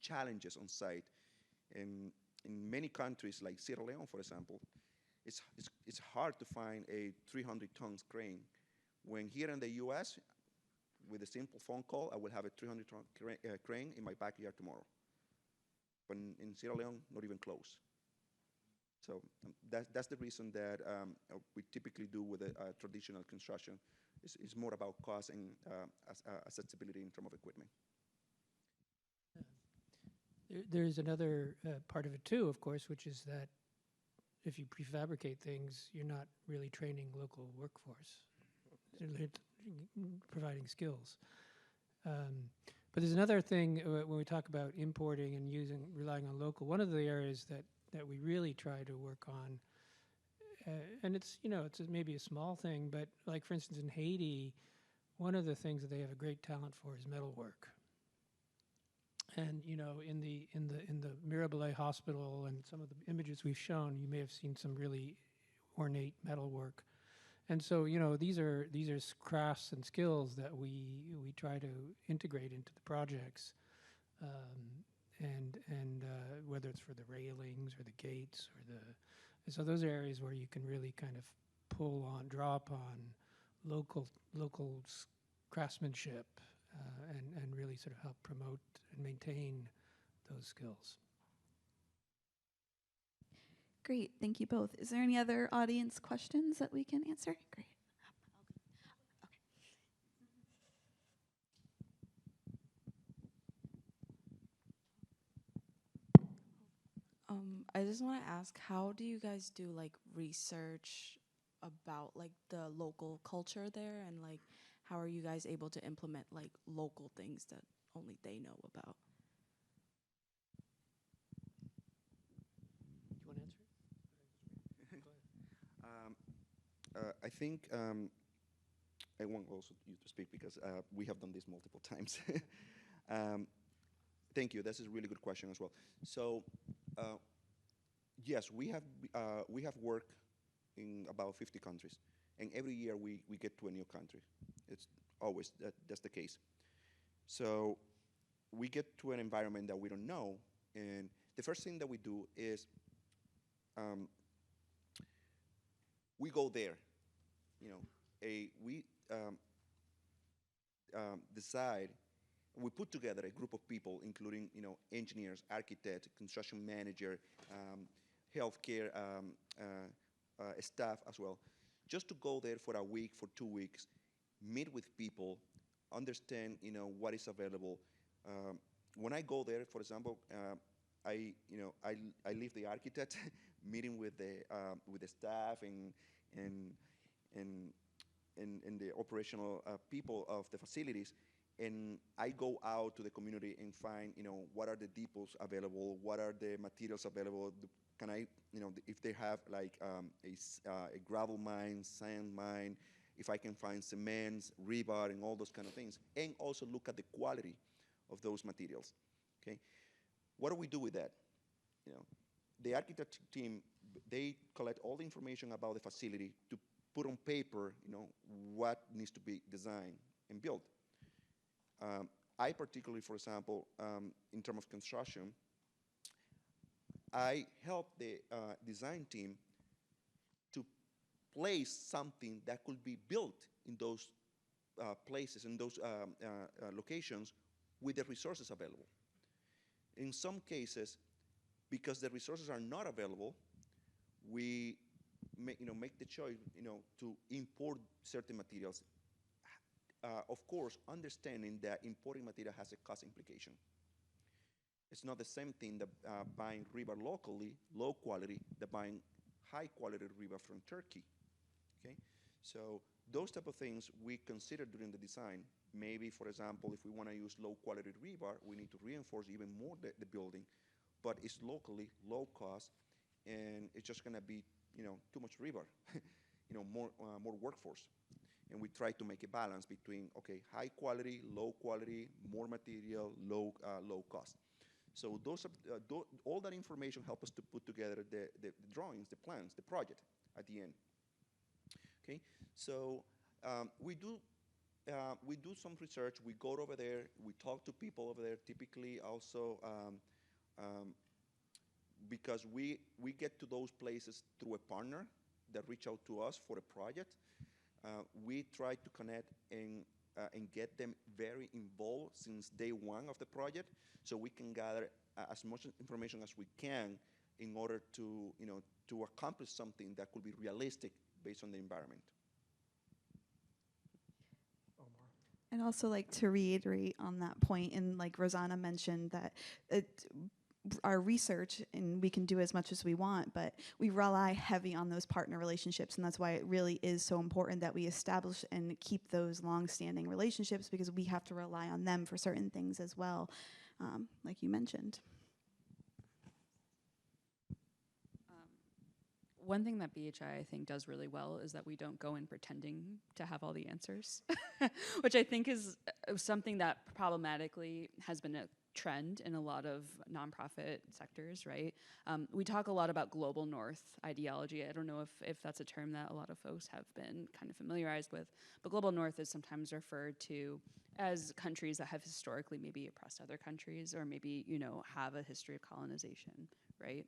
challenges on site. And in many countries, like Sierra Leone, for example, it's hard to find a 300 tons crane. When here in the US, with a simple phone call, I will have a 300-ton crane in my backyard tomorrow. But in Sierra Leone, not even close. So that's the reason that we typically do with a traditional construction. It's more about cost and accessibility in terms of equipment. There's another part of it too, of course, which is that if you prefabricate things, you're not really training local workforce, providing skills. But there's another thing when we talk about importing and relying on local. One of the areas that we really try to work on, and it's maybe a small thing, but like for instance in Haiti, one of the things that they have a great talent for is metalwork. And in the Mirabelet Hospital and some of the images we've shown, you may have seen some really ornate metalwork. And so these are crafts and skills that we try to integrate into the projects, and whether it's for the railings or the gates and so those are areas where you can really kind of draw upon local craftsmanship, and really sort of help promote and maintain those skills. Great, thank you both. Is there any other audience questions that we can answer? Great. I just want to ask, how do you guys do like research about like the local culture there, and like how are you guys able to implement like local things that only they know about? Do you want to answer? I think I want also you to speak because we have done this multiple times. Thank you. That's a really good question as well. So, yes, we have worked in about 50 countries, and every year we get to a new country. It's always that's the case. So we get to an environment that we don't know, and the first thing that we do is we go there. We decide. We put together a group of people, including engineers, architects, construction manager, healthcare staff as well, just to go there for a week, for 2 weeks, meet with people, understand what is available. When I go there, for example, I leave the architect meeting with the staff and the operational people of the facilities. And I go out to the community and find, what are the depots available, what are the materials available. Can I, if they have like a gravel mine, sand mine, if I can find cements, rebar, and all those kind of things, and also look at the quality of those materials. Okay, what do we do with that? The architect team, they collect all the information about the facility to put on paper, what needs to be designed and built. I particularly, for example, in terms of construction, I help the design team to place something that could be built in those places, in those locations, with the resources available. In some cases, because the resources are not available, we make the choice to import certain materials. Of course, understanding that importing material has a cost implication. It's not the same thing that buying rebar locally, low quality, than buying high quality rebar from Turkey. Okay, so those type of things we consider during the design. Maybe, for example, if we want to use low quality rebar, we need to reinforce even more the building, but it's locally, low cost, and it's just going to be too much rebar, more workforce. And we try to make a balance between, okay, high quality, low quality, more material, low cost. So those are, all that information help us to put together the drawings, the plans, the project at the end. Okay, so we do some research. We go over there. We talk to people over there. Typically, also because we get to those places through a partner that reach out to us for a project. We try to connect and get them very involved since day one of the project, so we can gather as much information as we can in order to accomplish something that could be realistic based on the environment. I'd also like to reiterate on that point, and like Rosanna mentioned, that our research, and we can do as much as we want, but we rely heavy on those partner relationships, and that's why it really is so important that we establish and keep those long-standing relationships, because we have to rely on them for certain things as well, like you mentioned. One thing that BHI, I think, does really well is that we don't go in pretending to have all the answers, which I think is something that problematically has been a trend in a lot of nonprofit sectors, right? We talk a lot about global north ideology. I don't know if that's a term that a lot of folks have been kind of familiarized with, but global north is sometimes referred to as countries that have historically maybe oppressed other countries, or maybe, have a history of colonization, right?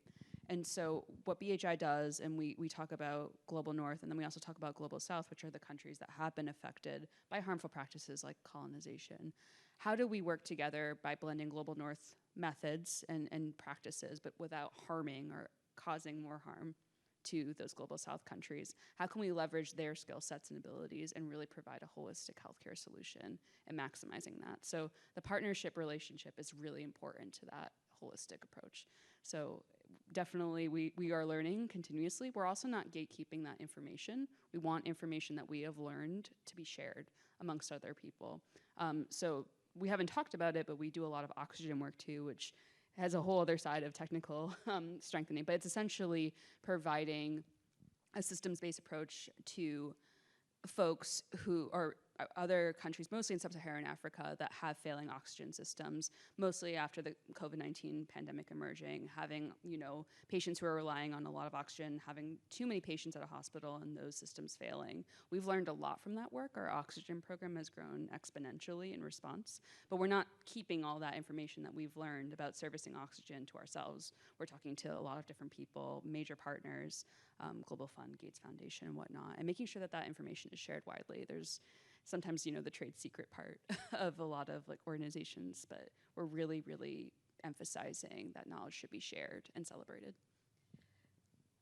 And so what BHI does, and we talk about global north, and then we also talk about global south, which are the countries that have been affected by harmful practices like colonization. How do we work together by blending global north methods and practices, but without harming or causing more harm to those global south countries? How can we leverage their skill sets and abilities and really provide a holistic healthcare solution and maximizing that? So the partnership relationship is really important to that holistic approach. So definitely we are learning continuously. We're also not gatekeeping that information. We want information that we have learned to be shared amongst other people. So we haven't talked about it, but we do a lot of oxygen work too, which has a whole other side of technical strengthening, but it's essentially providing a systems-based approach to folks who are other countries, mostly in sub-Saharan Africa, that have failing oxygen systems, mostly after the COVID-19 pandemic emerging, having, patients who are relying on a lot of oxygen, having too many patients at a hospital and those systems failing. We've learned a lot from that work. Our oxygen program has grown exponentially in response, but we're not keeping all that information that we've learned about servicing oxygen to ourselves. We're talking to a lot of different people, major partners, Global Fund, Gates Foundation, and whatnot, and making sure that that information is shared widely. There's sometimes, the trade secret part of a lot of organizations, but we're really, really emphasizing that knowledge should be shared and celebrated.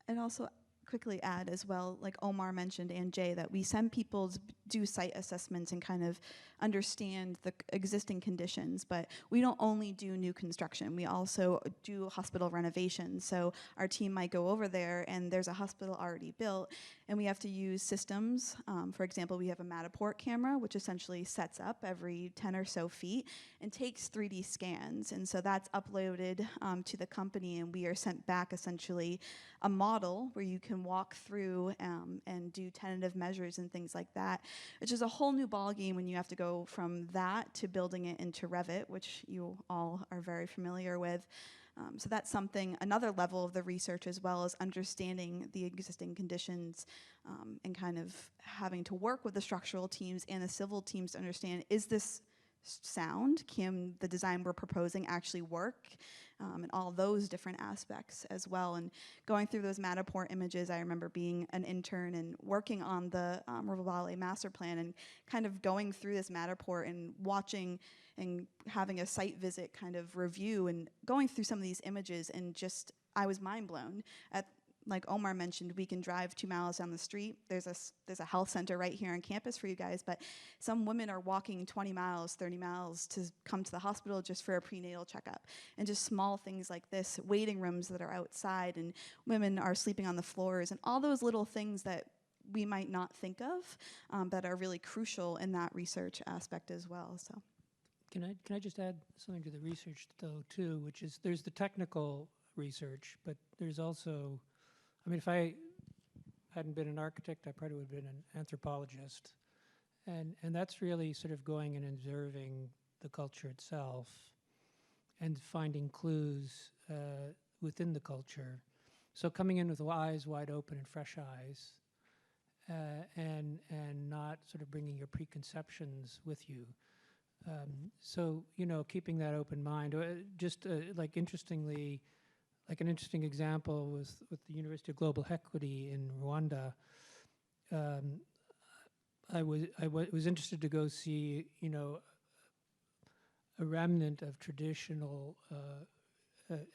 And also quickly add as well, like Omar mentioned and Jay, that we send people to do site assessments and kind of understand the existing conditions, but we don't only do new construction, we also do hospital renovations. So our team might go over there and there's a hospital already built and we have to use systems. For example, we have a Matterport camera, which essentially sets up every 10 or so feet and takes 3D scans. And so that's uploaded to the company, and we are sent back essentially a model where you can walk through and do tentative measures and things like that, which is a whole new ballgame when you have to go from that to building it into Revit, which you all are very familiar with. So that's something, another level of the research, as well as understanding the existing conditions and kind of having to work with the structural teams and the civil teams to understand, is this sound? Can the design we're proposing actually work? and all those different aspects as well. And going through those Matterport images, I remember being an intern and working on the River Valley Master Plan and kind of going through this Matterport and watching and having a site visit kind of review and going through some of these images, and just, I was mind blown at, like Omar mentioned, we can drive 2 miles down the street. There's a health center right here on campus for you guys, but some women are walking 20 miles, 30 miles to come to the hospital just for a prenatal checkup. And just small things like this, waiting rooms that are outside, and women are sleeping on the floors, and all those little things that we might not think of that are really crucial in that research aspect as well. So, Can I just add something to the research though too, which is there's the technical research, but there's also, I mean, if I hadn't been an architect, I probably would have been an anthropologist. And that's really sort of going and observing the culture itself and finding clues within the culture. So coming in with eyes wide open and fresh eyes, and not sort of bringing your preconceptions with you. So, you know, keeping that open mind. Like interestingly, like an interesting example was with the University of Global Equity in Rwanda. I was interested to go see, you know, a remnant of traditional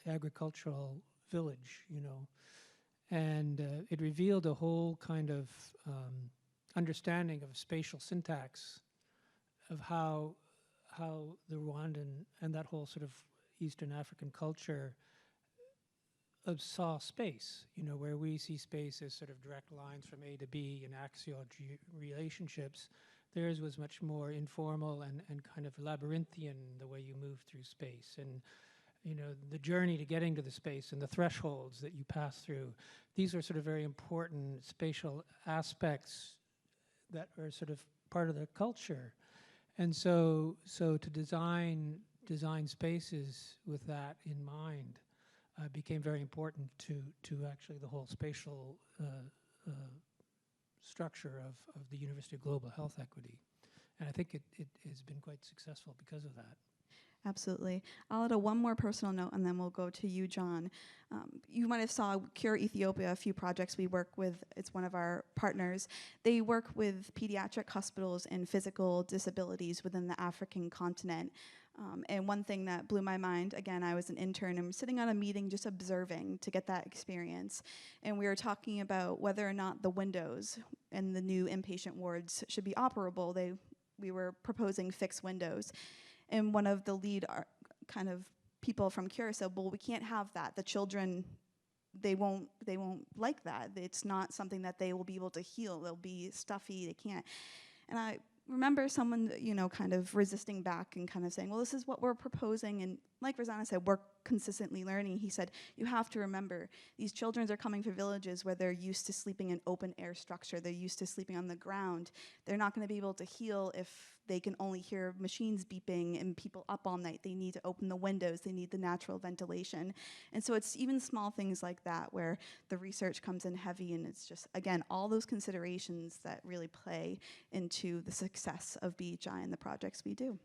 agricultural village, you know, and it revealed a whole kind of understanding of spatial syntax of how the Rwandan and that whole sort of Eastern African culture saw space, you know, where we see space as sort of direct lines from A to B and axial relationships. Theirs was much more informal and kind of labyrinthian, the way you move through space. And, you know, the journey to getting to the space and the thresholds that you pass through. These are sort of very important spatial aspects that are sort of part of the culture. And so to design spaces with that in mind became very important to actually the whole spatial structure of the University of Global Health Equity. And I think it has been quite successful because of that. absolutely. I'll add one more personal note, and then we'll go to you, John. You might have saw Cure Ethiopia, a few projects we work with. It's one of our partners. They work with pediatric hospitals and physical disabilities within the African continent. And one thing that blew my mind, again, I was an intern and sitting on a meeting just observing to get that experience. And we were talking about whether or not the windows in the new inpatient wards should be operable. We were proposing fixed windows. And one of the lead kind of people from Cure said, well, we can't have that. The children, they won't like that. It's not something that they will be able to heal. They'll be stuffy, they can't. And I remember someone, you know, kind of resisting back and kind of saying, well, this is what we're proposing. And like Rosanna said, we're consistently learning. He said, you have to remember, these children are coming from villages where they're used to sleeping in open air structure. They're used to sleeping on the ground. They're not going to be able to heal if they can only hear machines beeping and people up all night. They need to open the windows. They need the natural ventilation. And so it's even small things like that where the research comes in heavy, and it's just, again, all those considerations that really play into the success of BHI and the projects we do.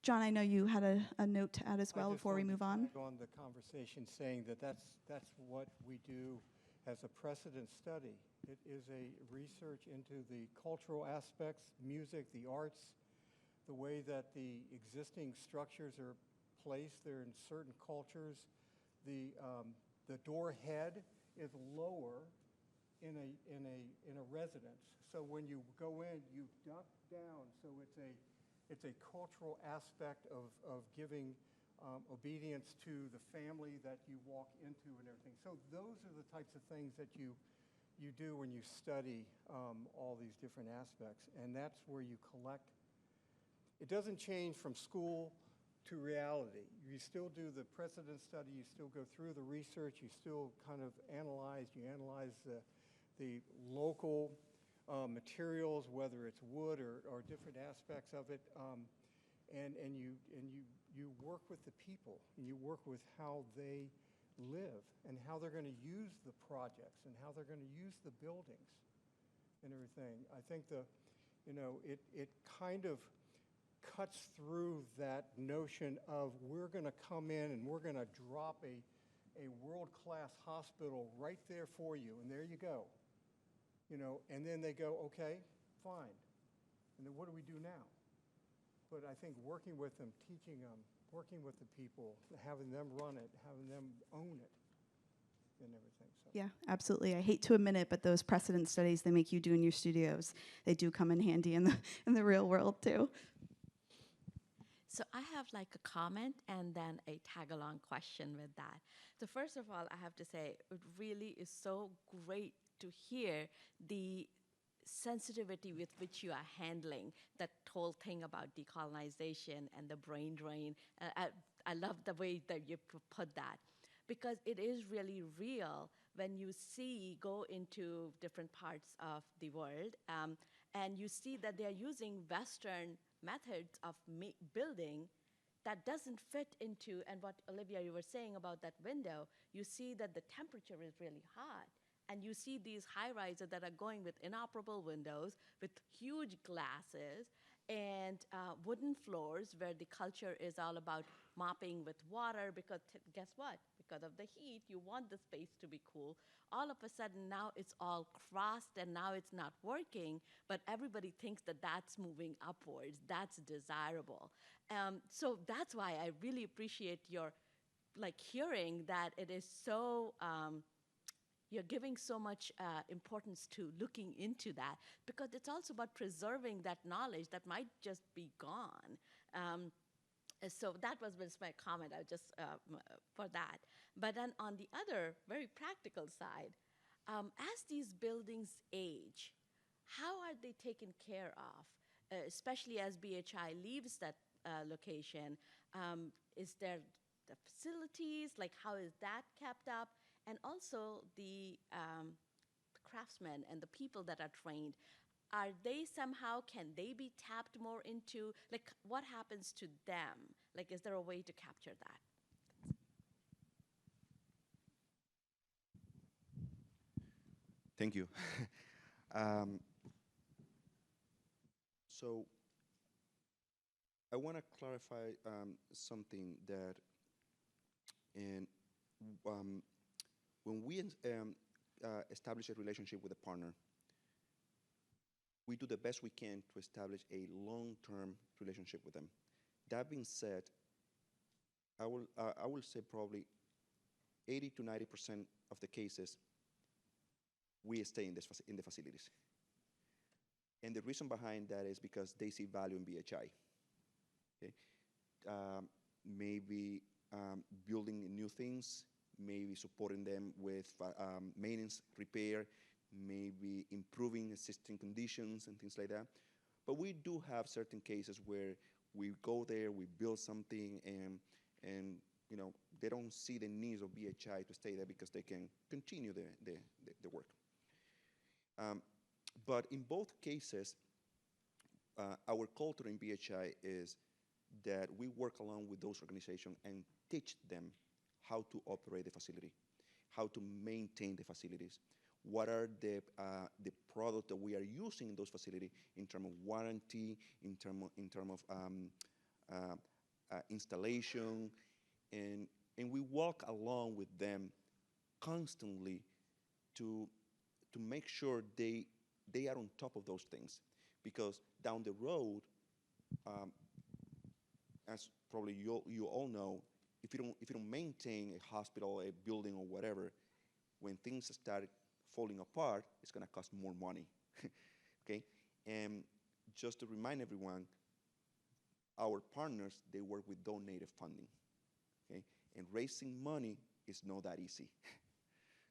John, I know you had a note to add as well before we move on. On the conversation, saying that that's what we do as a precedent study. It is a research into the cultural aspects, music, the arts, the way that the existing structures are placed there in certain cultures. The door head is lower in a residence. So when you go in, you duck down. So it's a cultural aspect of giving obedience to the family that you walk into and everything. So those are the types of things that you do when you study all these different aspects, and that's where you collect. It doesn't change from school to reality. You still do the precedent study, you still go through the research, you still kind of analyze the local materials, whether it's wood or different aspects of it, and you work with the people, and you work with how they live and how they're going to use the projects and how they're going to use the buildings and everything. I think it kind of cuts through that notion of we're going to come in and we're going to drop a world-class hospital right there for you, and there you go. You know, and then they go, okay, fine. And then what do we do now? But I think working with them, teaching them, working with the people, having them run it, having them own it, and everything. So. Yeah, absolutely. I hate to admit it, but those precedent studies they make you do in your studios, they do come in handy in the real world too. So I have like a comment and then a tag-along question with that. So first of all, I have to say it really is so great to hear the sensitivity with which you are handling that whole thing about decolonization and the brain drain. I love the way that you put that, because it is really real when you go into different parts of the world and you see that they're using Western methods of building that doesn't fit into, and what Olivia, you were saying about that window, you see that the temperature is really hot. And you see these high-rises that are going with inoperable windows, with huge glasses, and wooden floors where the culture is all about mopping with water because guess what? Because of the heat, you want the space to be cool. All of a sudden, now it's all crossed and now it's not working, but everybody thinks that that's moving upwards. That's desirable. So that's why I really appreciate your hearing that it is so you're giving so much importance to looking into that, because it's also about preserving that knowledge that might just be gone. So that was my comment, I just for that. But then on the other very practical side, as these buildings age, how are they taken care of, especially as BHI leaves that location? Is there the facilities, like how is that kept up? And also the craftsmen and the people that are trained, are they somehow, can they be tapped more into, like what happens to them? Like, is there a way to capture that? Thank you. So I want to clarify something that in when we establish a relationship with a partner, we do the best we can to establish a long-term relationship with them. That being said, I will say probably 80 to 90% of the cases, we stay in the facilities. And the reason behind that is because they see value in BHI. Okay? Maybe building new things, maybe supporting them with maintenance, repair, maybe improving existing conditions and things like that. But we do have certain cases where we go there, we build something, and you know, they don't see the needs of BHI to stay there because they can continue the work. But in both cases, our culture in BHI is that we work along with those organizations and teach them how to operate the facility, how to maintain the facilities, what are the products that we are using in those facilities in terms of warranty, in terms of installation, and we walk along with them constantly to make sure they are on top of those things, because down the road, as probably you all know, if you don't maintain a hospital, a building, or whatever, when things start falling apart, it's going to cost more money. Okay, and just to remind everyone, our partners, they work with donated funding. Okay, and raising money is not that easy.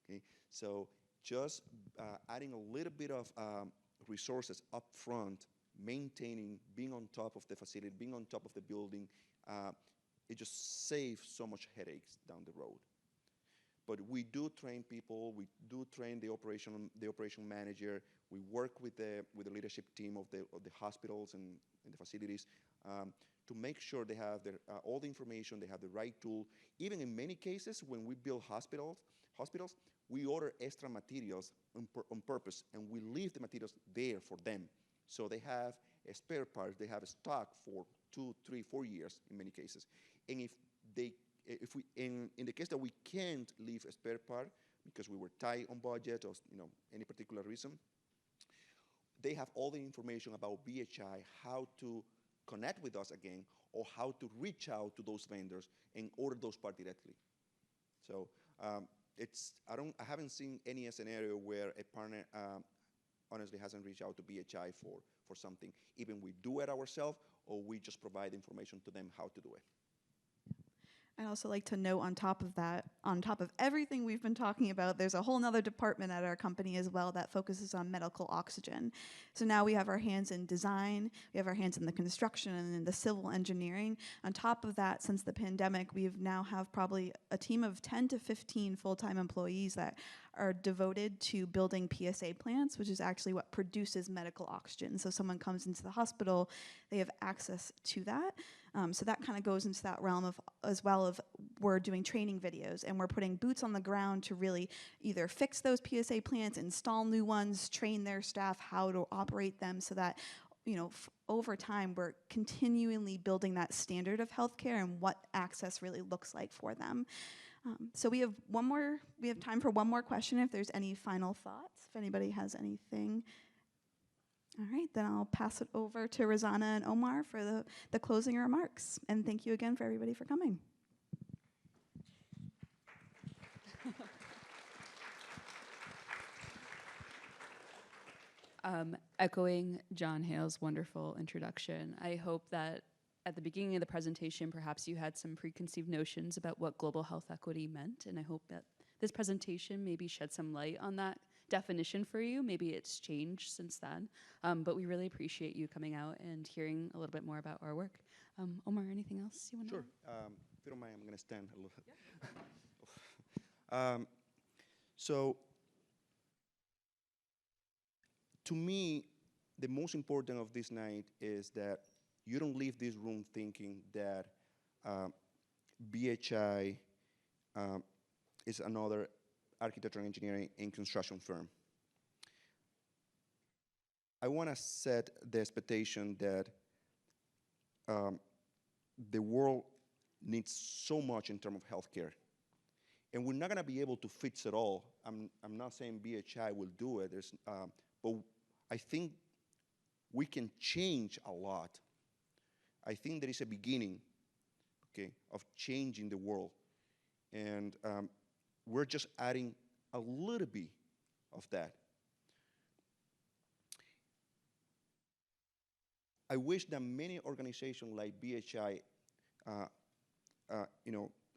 Okay, so just adding a little bit of resources up front, maintaining, being on top of the facility, being on top of the building, it just saves so much headaches down the road. But we do train people, we do train the operation manager, we work with the leadership team of the hospitals and the facilities to make sure they have all the information, they have the right tool. Even in many cases, when we build hospitals, we order extra materials on purpose, and we leave the materials there for them. So they have a spare parts, they have a stock for 2, 3, 4 years in many cases. And if we, in the case that we can't leave a spare part because we were tight on budget or any particular reason, they have all the information about BHI, how to connect with us again, or how to reach out to those vendors and order those parts directly. So I haven't seen any scenario where a partner honestly hasn't reached out to BHI for something. Even we do it ourselves, or we just provide information to them how to do it. I'd also like to note on top of that, on top of everything we've been talking about, there's a whole nother department at our company as well that focuses on medical oxygen. So now we have our hands in design, we have our hands in the construction and in the civil engineering. On top of that, since the pandemic, we now have probably a team of 10 to 15 full-time employees that are devoted to building PSA plants, which is actually what produces medical oxygen. So someone comes into the hospital, they have access to that. So that kind of goes into that realm of, as well, of we're doing training videos and we're putting boots on the ground to really either fix those PSA plants, install new ones, train their staff how to operate them, so that over time we're continually building that standard of healthcare and what access really looks like for them. So we have time for one more question if there's any final thoughts, if anybody has anything. All right, then I'll pass it over to Rosanna and Omar for the closing remarks. And thank you again for everybody for coming. Echoing John Hale's wonderful introduction, I hope that at the beginning of the presentation, perhaps you had some preconceived notions about what global health equity meant, and I hope that this presentation maybe shed some light on that definition for you. Maybe it's changed since then, but we really appreciate you coming out and hearing a little bit more about our work. Omar, anything else you want to Sure. add? If you don't mind, I'm going to stand a little. Yeah. So, to me, the most important of this night is that you don't leave this room thinking that BHI is another architecture, engineering, and construction firm. I want to set the expectation that the world needs so much in terms of healthcare. And we're not going to be able to fix it all. I'm not saying BHI will do it, but I think we can change a lot. I think there is a beginning, okay, of changing the world. And we're just adding a little bit of that. I wish that many organizations like BHI,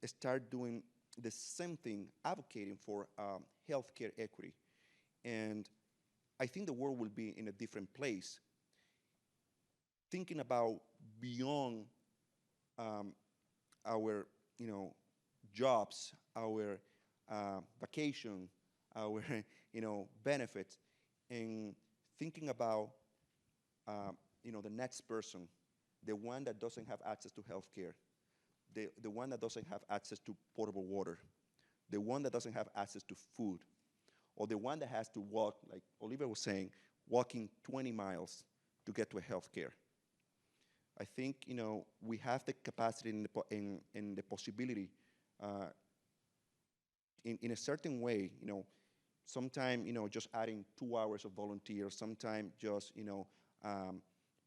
start doing the same thing, advocating for healthcare equity. And I think the world will be in a different place. Thinking about beyond our, jobs, our vacation, our, benefits, and thinking about, the next person, the one that doesn't have access to healthcare, the one that doesn't have access to potable water, the one that doesn't have access to food, or the one that has to walk, like Olivia was saying, walking 20 miles to get to a healthcare. I think, we have the capacity and the possibility in a certain way, sometime, just adding 2 hours of volunteers, sometime just,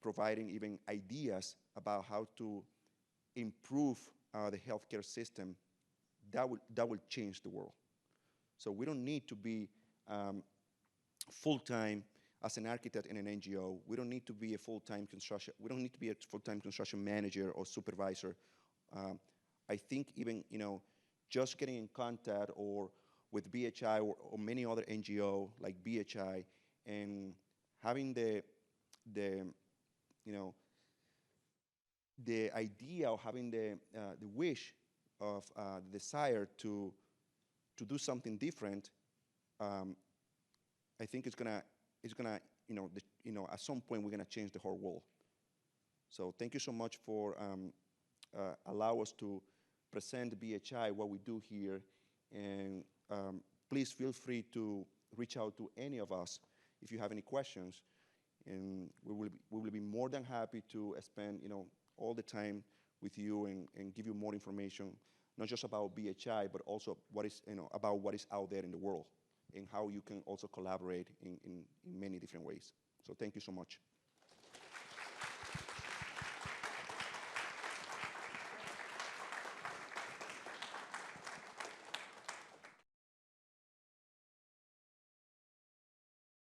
providing even ideas about how to improve the healthcare system, that will change the world. So we don't need to be full-time as an architect in an NGO. We don't need to be a full-time construction. We don't need to be a full-time construction manager or supervisor. I think even just getting in contact or with BHI or many other NGO like BHI and having the idea of having the wish of the desire to do something different, I think it's gonna at some point we're gonna change the whole world. So thank you so much for allow us to present BHI, what we do here, and please feel free to reach out to any of us if you have any questions, and we will be more than happy to spend all the time with you and give you more information, not just about BHI, but also what is, about what is out there in the world and how you can also collaborate in many different ways. So thank you so much.